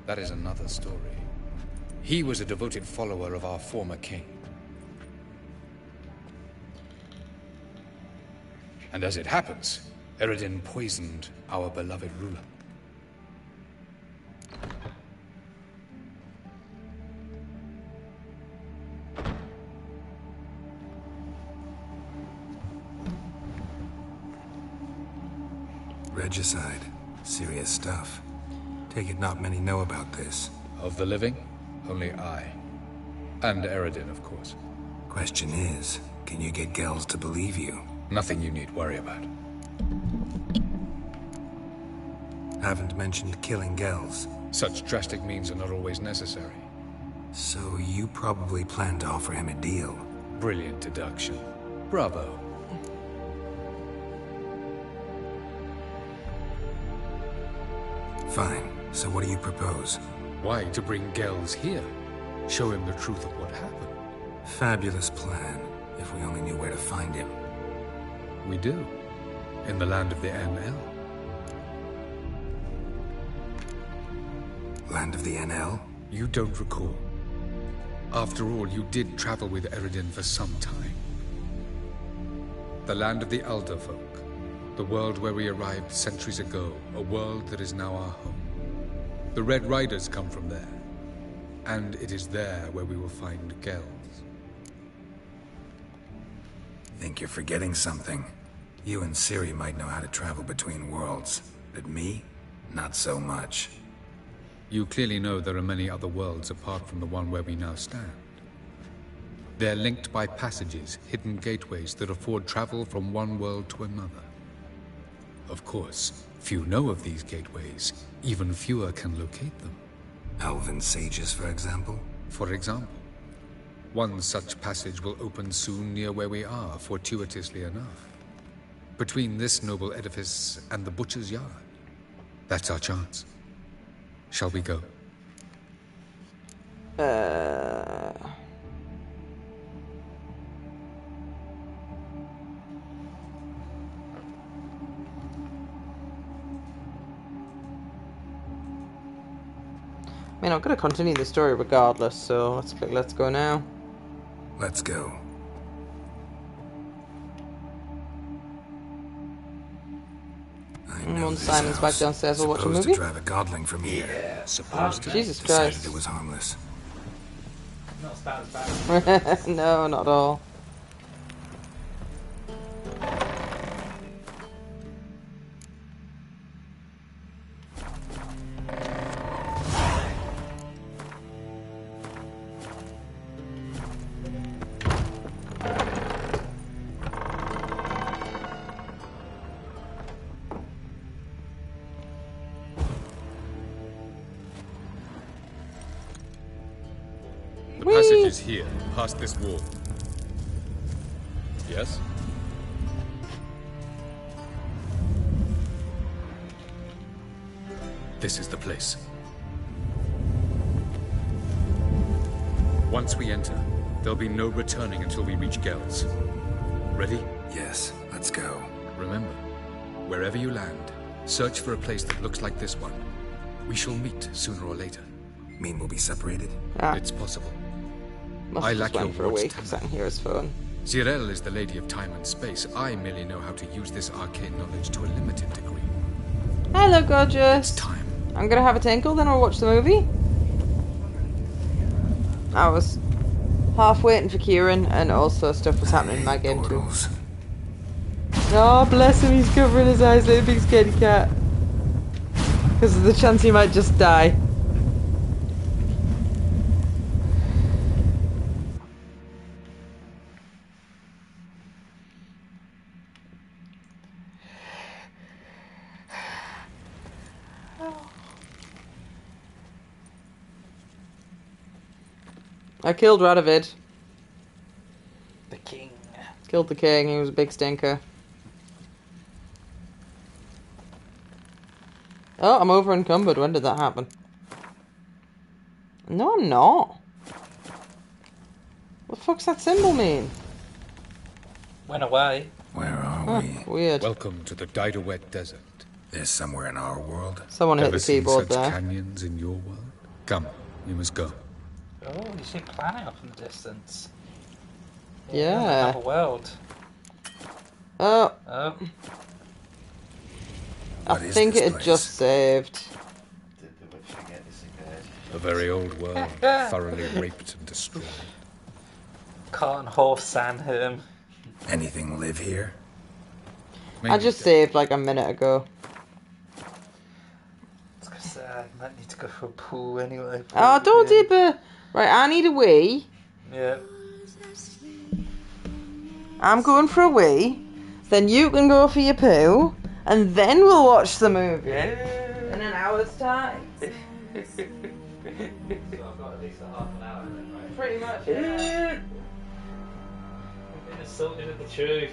that is another story. He was a devoted follower of our former king. And as it happens, Eredin poisoned our beloved ruler. Regicide. Serious stuff. Take it not many know about this. Of the living, only I. And Eredin, of course. Question is, can you get Gels to believe you? Nothing you need worry about. Haven't mentioned killing Gels. Such drastic means are not always necessary. So you probably plan to offer him a deal. Brilliant deduction. Bravo. Fine. So what do you propose? Why, to bring Gels here. Show him the truth of what happened. Fabulous plan, if we only knew where to find him. We do. In the land of the NL. Land of the NL? You don't recall. After all, you did travel with Eredin for some time. The land of the Elder folk. The world where we arrived centuries ago. A world that is now our home. The Red Riders come from there. And it is there where we will find Gels. Think you're forgetting something. You and Ciri might know how to travel between worlds, but me? Not so much. You clearly know there are many other worlds apart from the one where we now stand. They're linked by passages, hidden gateways that afford travel from one world to another. Of course, few know of these gateways. Even fewer can locate them. Elven sages, for example? For example. One such passage will open soon near where we are, fortuitously enough. Between this noble edifice and the butcher's yard. That's our chance. Shall we go? I mean, I'm going to continue the story regardless, so let's click let's go now. Let's go. Once Simon's back downstairs, we'll watch a movie. Supposed to drive a godling from here. Yeah, supposed to. Jesus Decided Christ. it was harmless. Not as bad as bad. No, not at all. The passage is here, past this wall. Yes? This is the place. Once we enter, there'll be no returning until we reach Gels. Ready? Yes, let's go. Remember, wherever you land, search for a place that looks like this one. We shall meet sooner or later. Mean we'll be separated? It's possible. Must I have lack just your went for a words, week because I can hear his phone. Zirel is the lady of time and space. I merely know how to use this arcane knowledge to a limited degree. Hello, gorgeous. It's time. I'm gonna have a tinkle, then I'll watch the movie. I was half waiting for Kieran, and also stuff was happening in my game too. Oh, bless him, he's covering his eyes like a big scaredy cat. Because of the chance he might just die. I killed Radovid. The king. Killed the king, he was a big stinker. Oh, I'm over encumbered. When did that happen? No, I'm not. What the fuck's that symbol mean? Went away. Where are we? Weird. Welcome to the Didowet Desert. There's somewhere in our world. Someone hit Ever the seen keyboard such there. canyons in your world? Come, we must go. Oh, you see a planet up in the distance. Yeah. Another world. Oh. Oh. I think it had just saved. A very old world, thoroughly raped and destroyed. Cart and horse sand hit him. Anything live here? I just saved like a minute ago. I was gonna say, I might need to go for a pool anyway. Oh, don't dip it. Right, I need a wee. Yeah. I'm going for a wee, then you can go for your poo, and then we'll watch the movie in an hour's time. So I've got at least a half an hour then, right? Pretty much, yeah. I've been assaulted with the truth.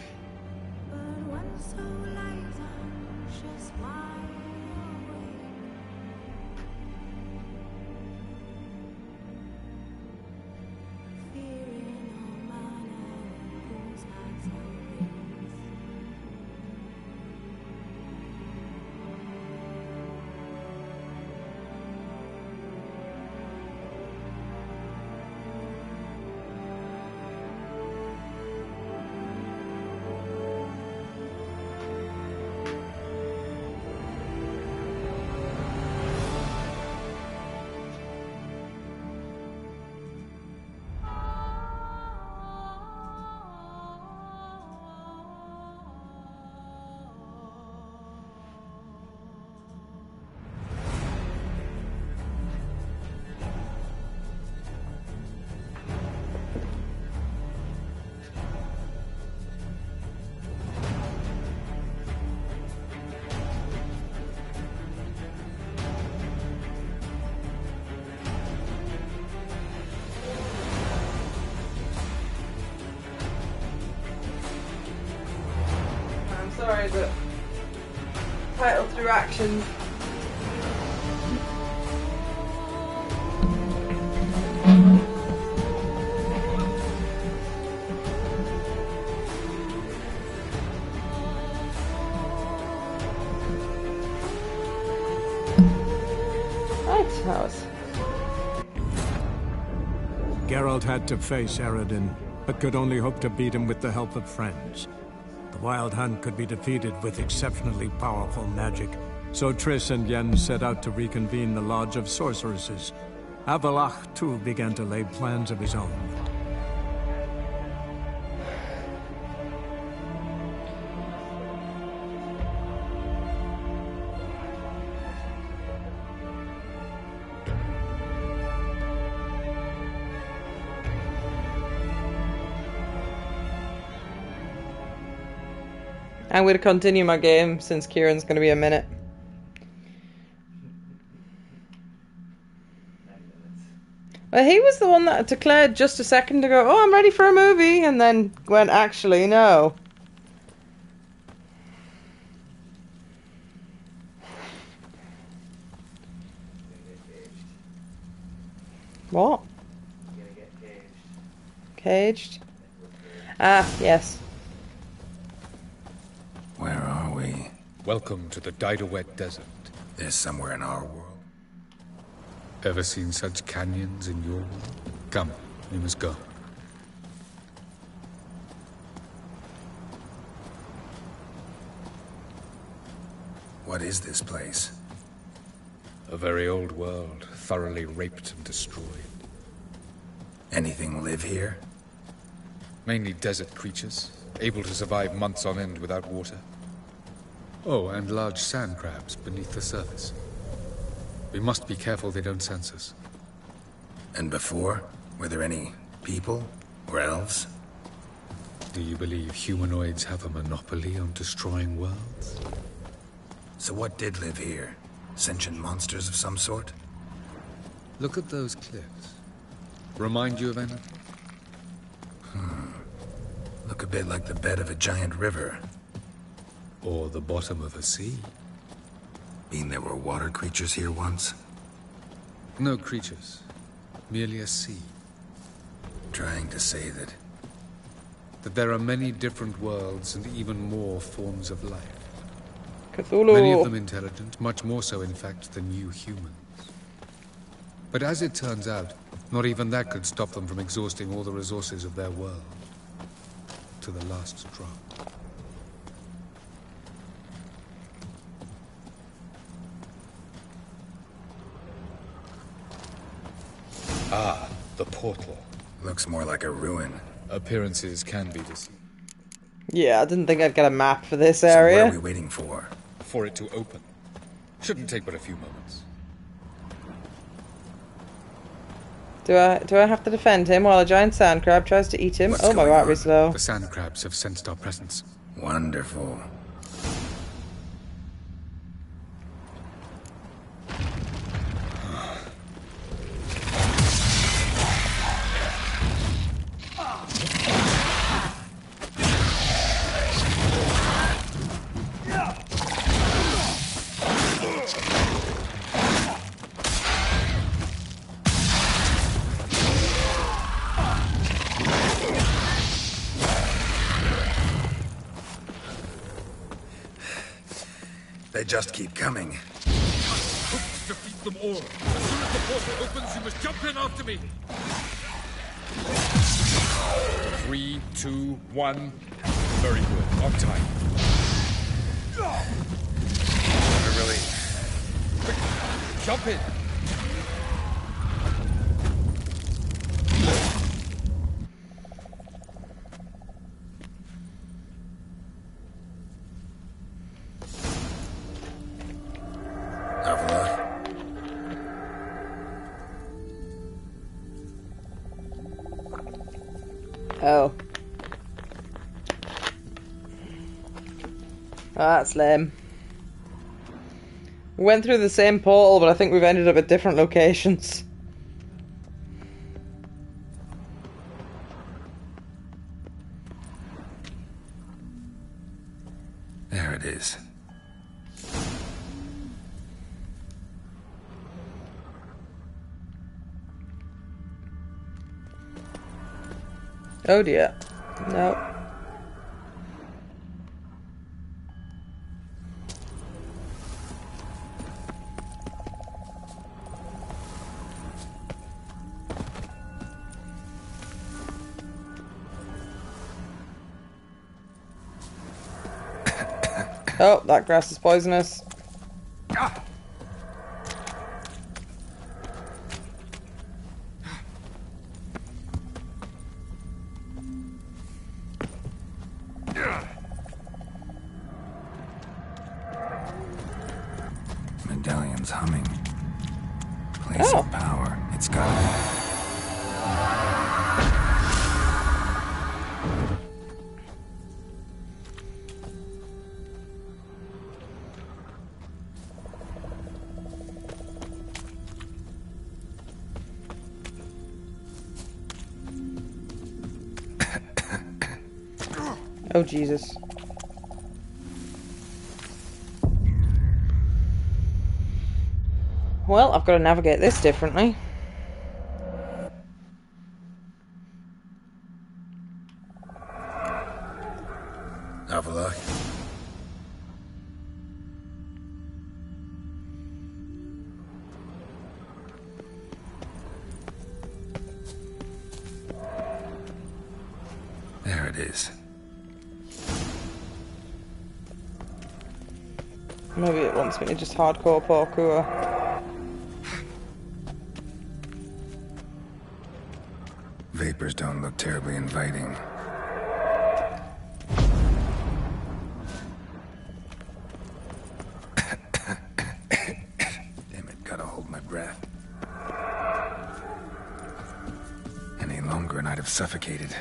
Sorry, but title through action. Lighthouse. Geralt had to face Eredin, but could only hope to beat him with the help of friends. The Wild Hunt could be defeated with exceptionally powerful magic, so Triss and Yen set out to reconvene the Lodge of Sorceresses. Avalach, too, began to lay plans of his own. I'm going to continue my game since Kieran's going to be a minute. Well, he was the one that declared just a second ago, oh, I'm ready for a movie, and then went, actually, no. What? Caged? Ah, yes. Where are we? Welcome to the Didawet Desert. There's somewhere in our world. Ever seen such canyons in your world? Come, we must go. What is this place? A very old world, thoroughly raped and destroyed. Anything live here? Mainly desert creatures, able to survive months on end without water. Oh, and large sand crabs beneath the surface. We must be careful they don't sense us. And before? Were there any people? Or elves? Do you believe humanoids have a monopoly on destroying worlds? So what did live here? Sentient monsters of some sort? Look at those cliffs. Remind you of any? Look a bit like the bed of a giant river. Or the bottom of a sea. Mean there were water creatures here once? No creatures. Merely a sea. Trying to say that there are many different worlds and even more forms of life. Cthulhu. Many of them intelligent, much more so in fact than you humans. But as it turns out, not even that could stop them from exhausting all the resources of their world. To the last drop. Ah, the portal. Looks more like a ruin. Appearances can be deceiving. Yeah, I didn't think I'd get a map for this area. So what are we waiting for? For it to open. Shouldn't take but a few moments. Do I have to defend him while a giant sand crab tries to eat him? What's Oh, my going battery's low. The sand crabs have sensed our presence. Wonderful. They just keep coming. Defeat them all. As soon as the portal opens, you must jump in after me. 3, 2, 1. Very good. On time. What a relief. Quick, jump in. Oh. That's lame. We went through the same portal, but I think we've ended up at different locations. There it is. Oh dear. No. Oh, that grass is poisonous. Medallion's humming. Place of power. It's gotta be. Oh, Jesus. Well, I've got to navigate this differently. Have a look. There it is. Maybe it wants me to just hardcore parkour. Vapors don't look terribly inviting. Damn it, gotta hold my breath. Any longer and I'd have suffocated.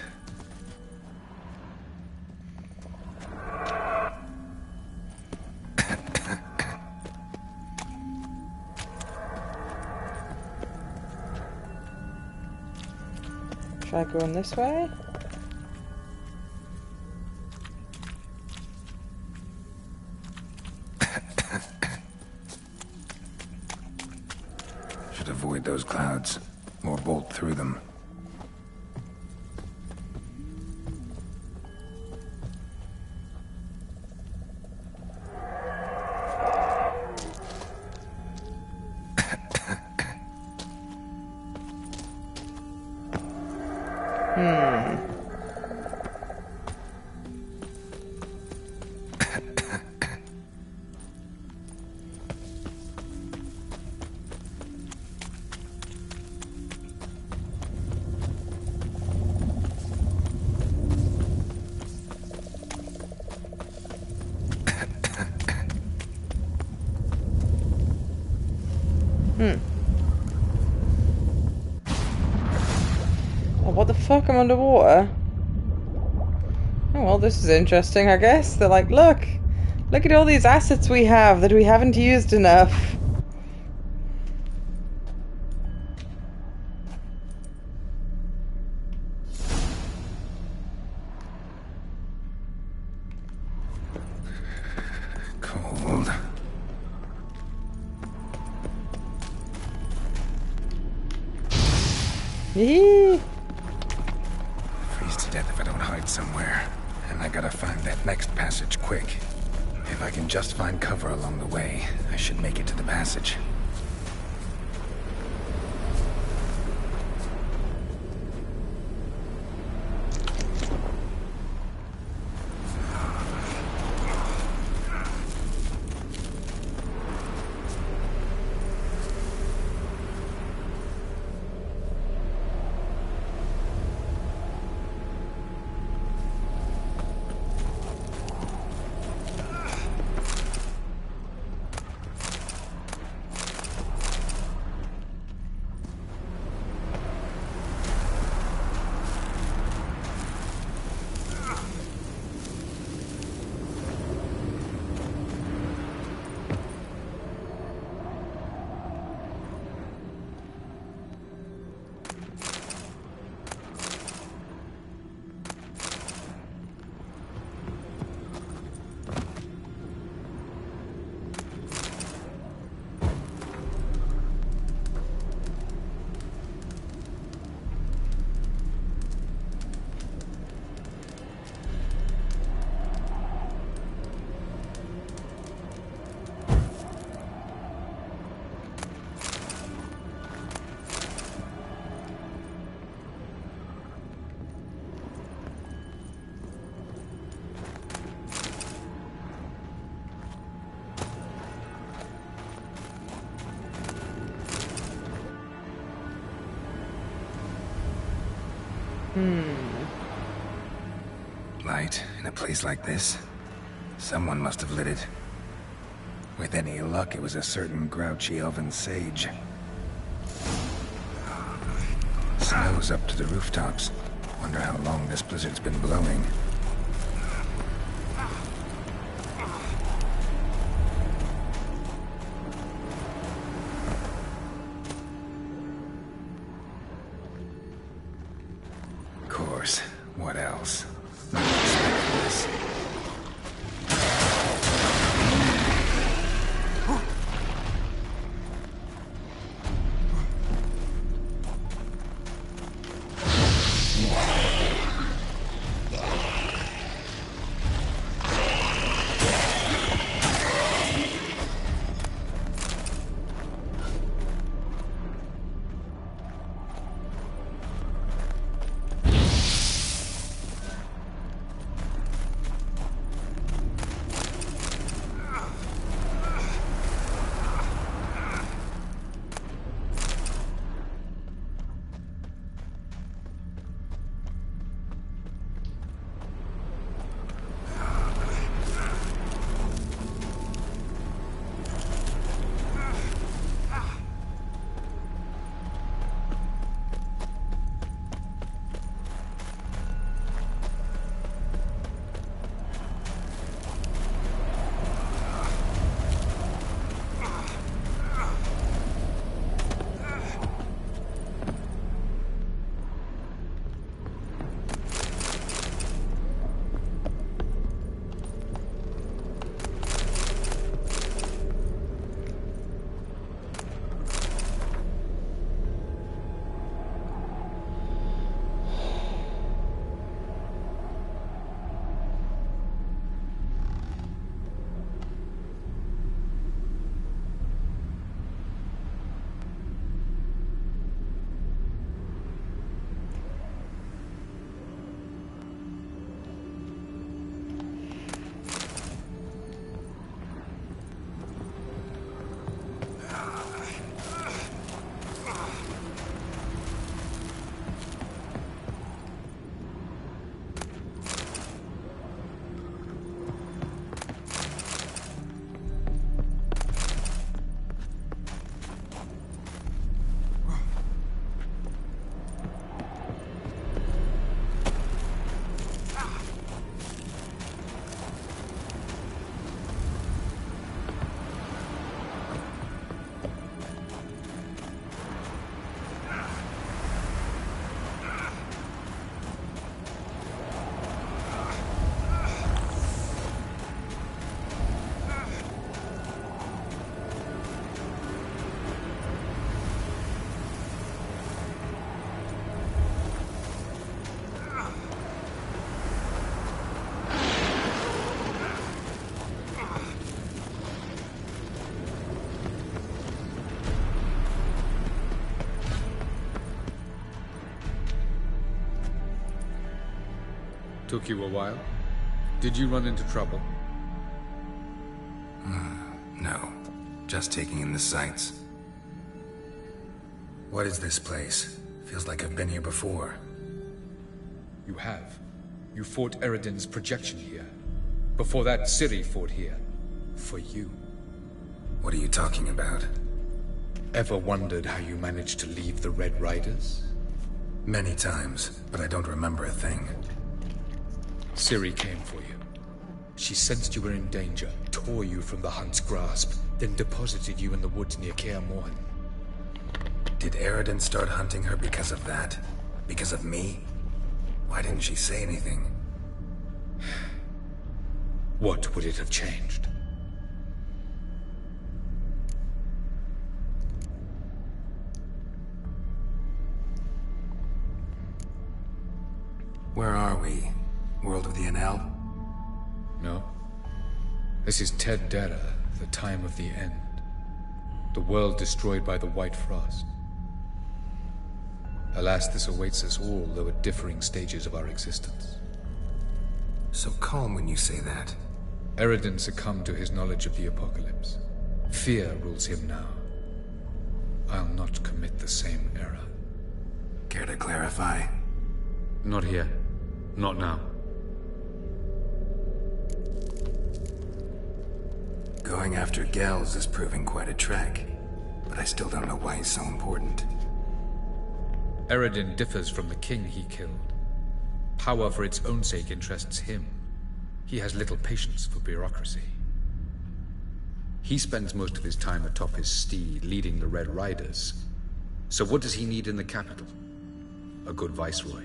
Try going this way. Should avoid those clouds, or bolt through them. Oh, what the fuck? I'm underwater? Oh, well, this is interesting, I guess. They're like, look at all these assets we have that we haven't used enough. Cold. Eee. Freeze to death if I don't hide somewhere. And I gotta find that next passage quick. If I can just find cover along the way, I should make it to the passage. Light in a place like this? Someone must have lit it. With any luck, it was a certain grouchy elven sage. Snow's up to the rooftops. Wonder how long this blizzard's been blowing. Of course. What else? Not expecting this. Took you a while? Did you run into trouble? No. Just taking in the sights. What is this place? Feels like I've been here before. You have. You fought Eredin's projection here. Before that, Ciri fought here. For you. What are you talking about? Ever wondered how you managed to leave the Red Riders? Many times, but I don't remember a thing. Ciri came for you. She sensed you were in danger, tore you from the Hunt's grasp, then deposited you in the woods near Kaer Morhen. Did Eredin start hunting her because of that? Because of me? Why didn't she say anything? What would it have changed? Where are we? World of the NL? No. This is Ted Dera, the time of the end. The world destroyed by the White Frost. Alas, this awaits us all, though at differing stages of our existence. So calm when you say that. Eredin succumbed to his knowledge of the apocalypse. Fear rules him now. I'll not commit the same error. Care to clarify? Not here. Not now. Going after Gels is proving quite a trek, but I still don't know why he's so important. Eredin differs from the king he killed. Power for its own sake interests him. He has little patience for bureaucracy. He spends most of his time atop his steed, leading the Red Riders. So what does he need in the capital? A good viceroy.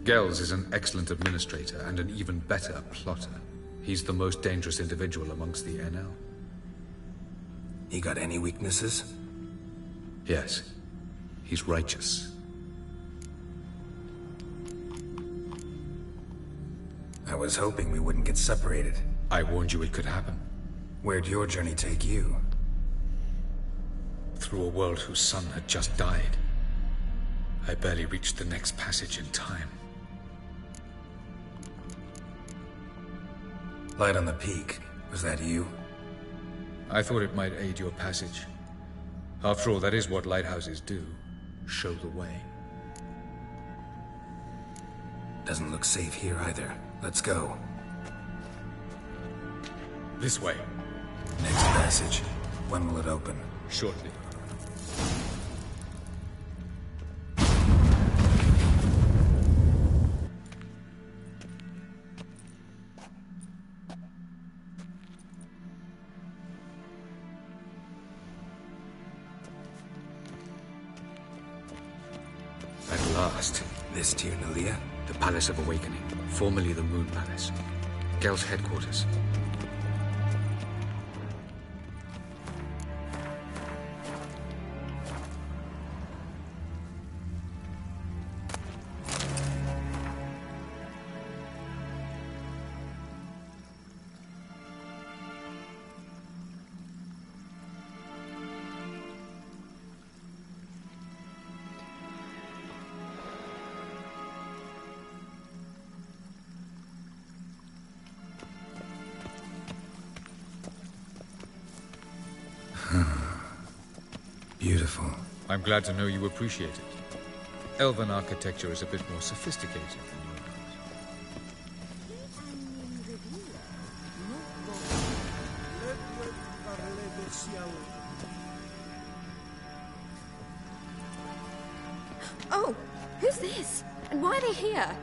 Gels is an excellent administrator and an even better plotter. He's the most dangerous individual amongst the NL. He got any weaknesses? Yes. He's righteous. I was hoping we wouldn't get separated. I warned you it could happen. Where'd your journey take you? Through a world whose son had just died. I barely reached the next passage in time. Light on the peak. Was that you? I thought it might aid your passage. After all, that is what lighthouses do. Show the way. Doesn't look safe here either. Let's go. This way. Next passage. When will it open? Shortly. At last. This to you, Nalia? The Palace of Awakening, formerly the Moon Palace. Gel's headquarters. Beautiful. I'm glad to know you appreciate it. Elven architecture is a bit more sophisticated than yours. Oh, who's this? And why are they here?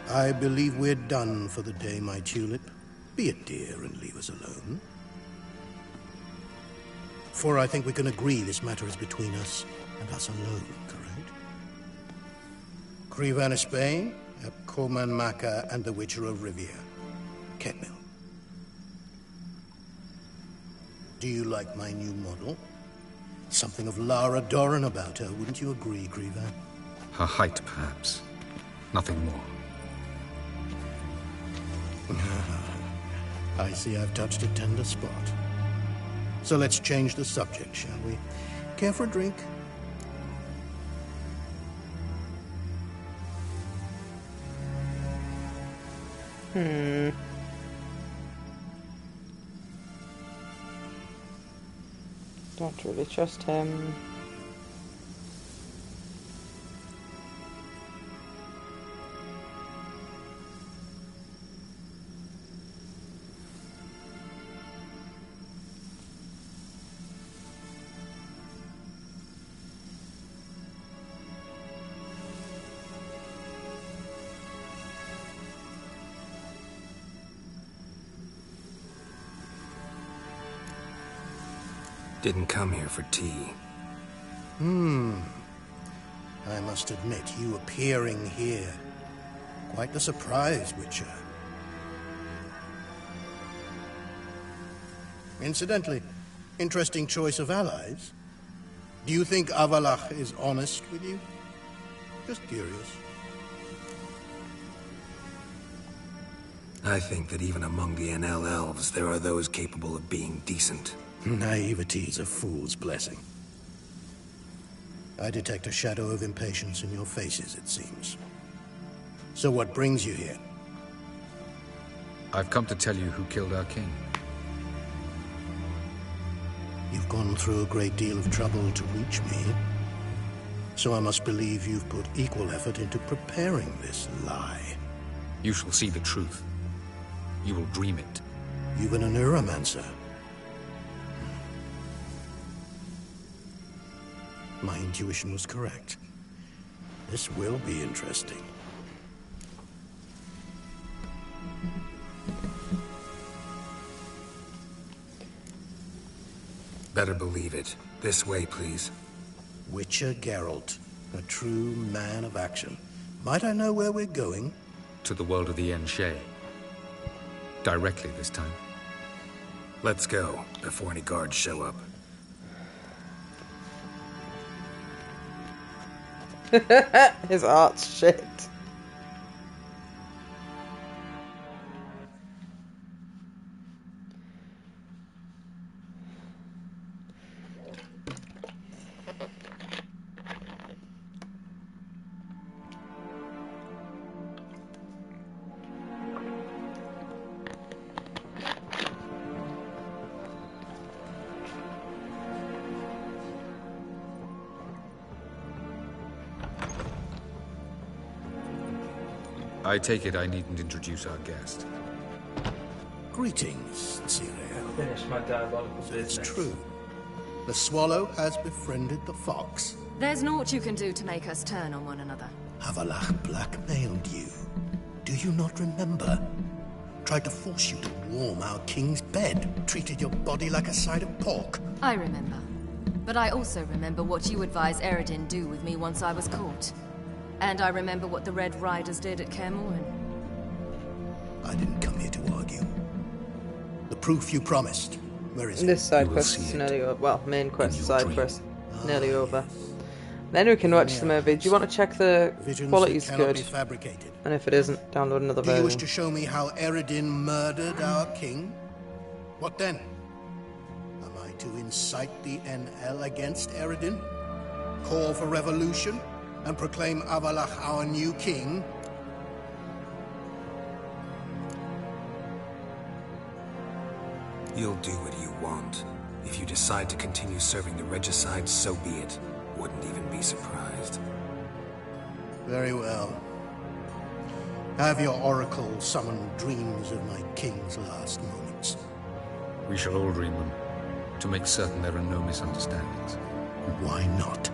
I believe we're done for the day, my tulip. Be a dear and leave us alone. For I think we can agree this matter is between us and us alone, correct? Krivan Spain, Coman Maka, and the Witcher of Rivia. Ketmil. Do you like my new model? Something of Lara Doran about her, wouldn't you agree, Krivan? Her height, perhaps. Nothing more. I see I've touched a tender spot. So let's change the subject, shall we? Care for a drink? Don't really trust him. Didn't come here for tea. I must admit, you appearing here, quite the surprise, Witcher. Incidentally, interesting choice of allies. Do you think Avalach is honest with you? Just curious. I think that even among the NL elves, there are those capable of being decent. Naivety is a fool's blessing. I detect a shadow of impatience in your faces, it seems. So what brings you here? I've come to tell you who killed our king. You've gone through a great deal of trouble to reach me. So I must believe you've put equal effort into preparing this lie. You shall see the truth. You will dream it. Even a neuromancer. My intuition was correct. This will be interesting. Better believe it. This way, please. Witcher Geralt, a true man of action. Might I know where we're going? To the world of the Enshe. Directly this time. Let's go, before any guards show up. His art's shit. I take it I needn't introduce our guest. Greetings, Cyril. Finish my diabolical business. It's true. The swallow has befriended the fox. There's naught you can do to make us turn on one another. Avalach blackmailed you. Do you not remember? Tried to force you to warm our king's bed. Treated your body like a side of pork. I remember. But I also remember what you advised Eredin do with me once I was caught. And I remember what the Red Riders did at Kaer Morhen. I didn't come here to argue. The proof you promised. Where is it? This side quest is nearly over. Well, main quest, side quest, nearly over. Then we can watch the movie. Do you want to check the quality's good? And if it isn't, download another version. Do you wish version. to show me how Eredin murdered our king? What then? Am I to incite the NL against Eredin? Call for revolution? And proclaim Avalach our new king? You'll do what you want. If you decide to continue serving the regicide, so be it. Wouldn't even be surprised. Very well. Have your oracle summon dreams of my king's last moments. We shall all dream them, to make certain there are no misunderstandings. Why not?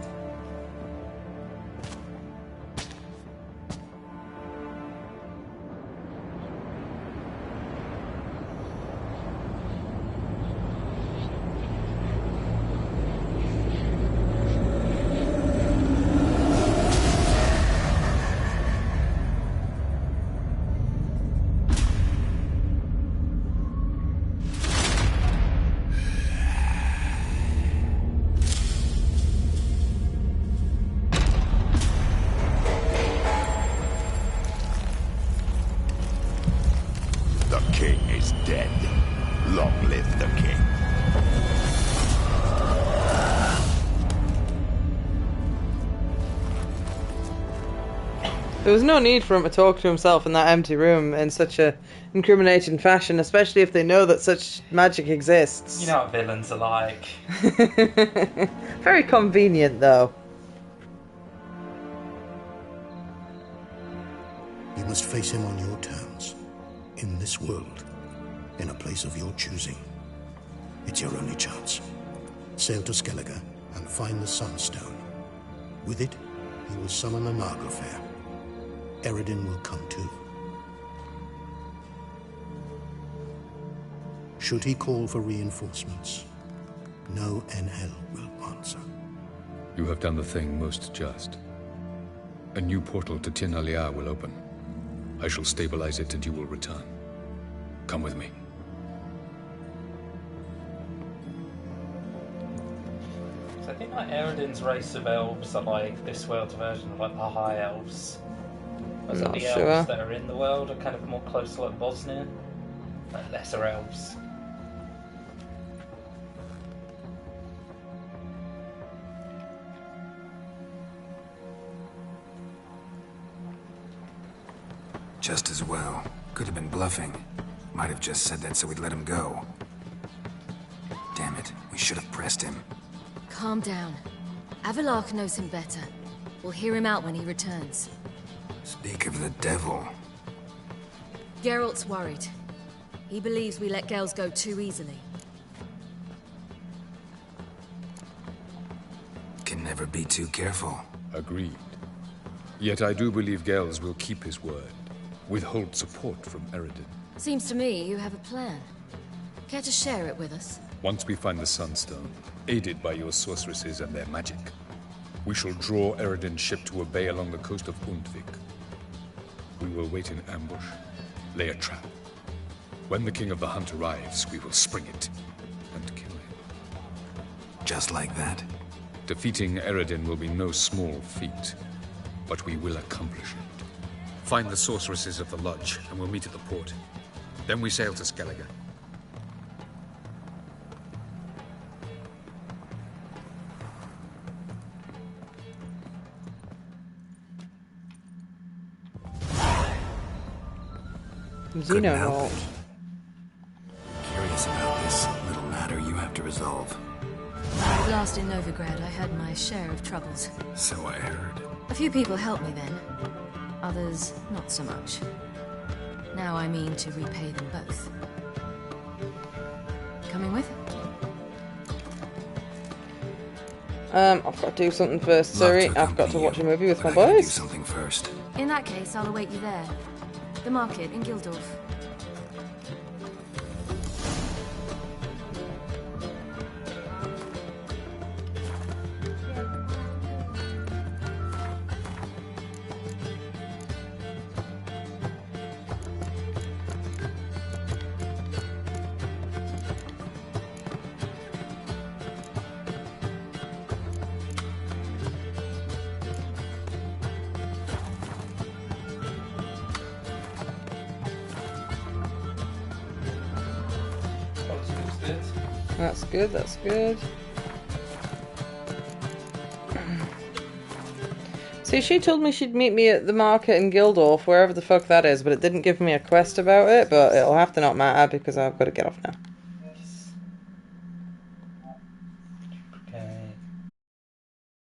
There was no need for him to talk to himself in that empty room in such a incriminating fashion, especially if they know that such magic exists. You know what villains are like. Very convenient, though. You must face him on your terms. In this world. In a place of your choosing. It's your only chance. Sail to Skellige and find the Sunstone. With it, you will summon an Argofair. Eredin will come too. Should he call for reinforcements, no NL will answer. You have done the thing most just. A new portal to Tin Alia will open. I shall stabilize it and you will return. Come with me. So I think like Eredin's race of elves are like this world's version of like the High Elves. Whereas Not the sure. elves that are in the world are kind of more close to like Bosnia. Like lesser elves. Just as well. Could have been bluffing. Might have just said that so we'd let him go. Damn it, we should have pressed him. Calm down. Avalok knows him better. We'll hear him out when he returns. Speak of the devil. Geralt's worried. He believes we let Gels go too easily. Can never be too careful. Agreed. Yet I do believe Gels will keep his word. Withhold support from Eredin. Seems to me you have a plan. Care to share it with us? Once we find the Sunstone, aided by your sorceresses and their magic, we shall draw Eredin's ship to a bay along the coast of Undvik. We will wait in ambush, lay a trap. When the King of the Hunt arrives, we will spring it and kill him. Just like that? Defeating Eredin will be no small feat, but we will accomplish it. Find the sorceresses of the lodge, and we'll meet at the port. Then we sail to Skellige. Couldn't help Xenovault. it. Curious about this little matter you have to resolve. Last in Novigrad, I had my share of troubles. So I heard. A few people helped me then. Others, not so much. Now I mean to repay them both. Coming with? I've got to do something first, sorry. I've got to watch a movie with my boys. Do something first. In that case, I'll await you there. The market in Gildorf. That's good, that's good. See, she told me she'd meet me at the market in Gildorf, wherever the fuck that is, but it didn't give me a quest about it, but it'll have to not matter because I've got to get off now.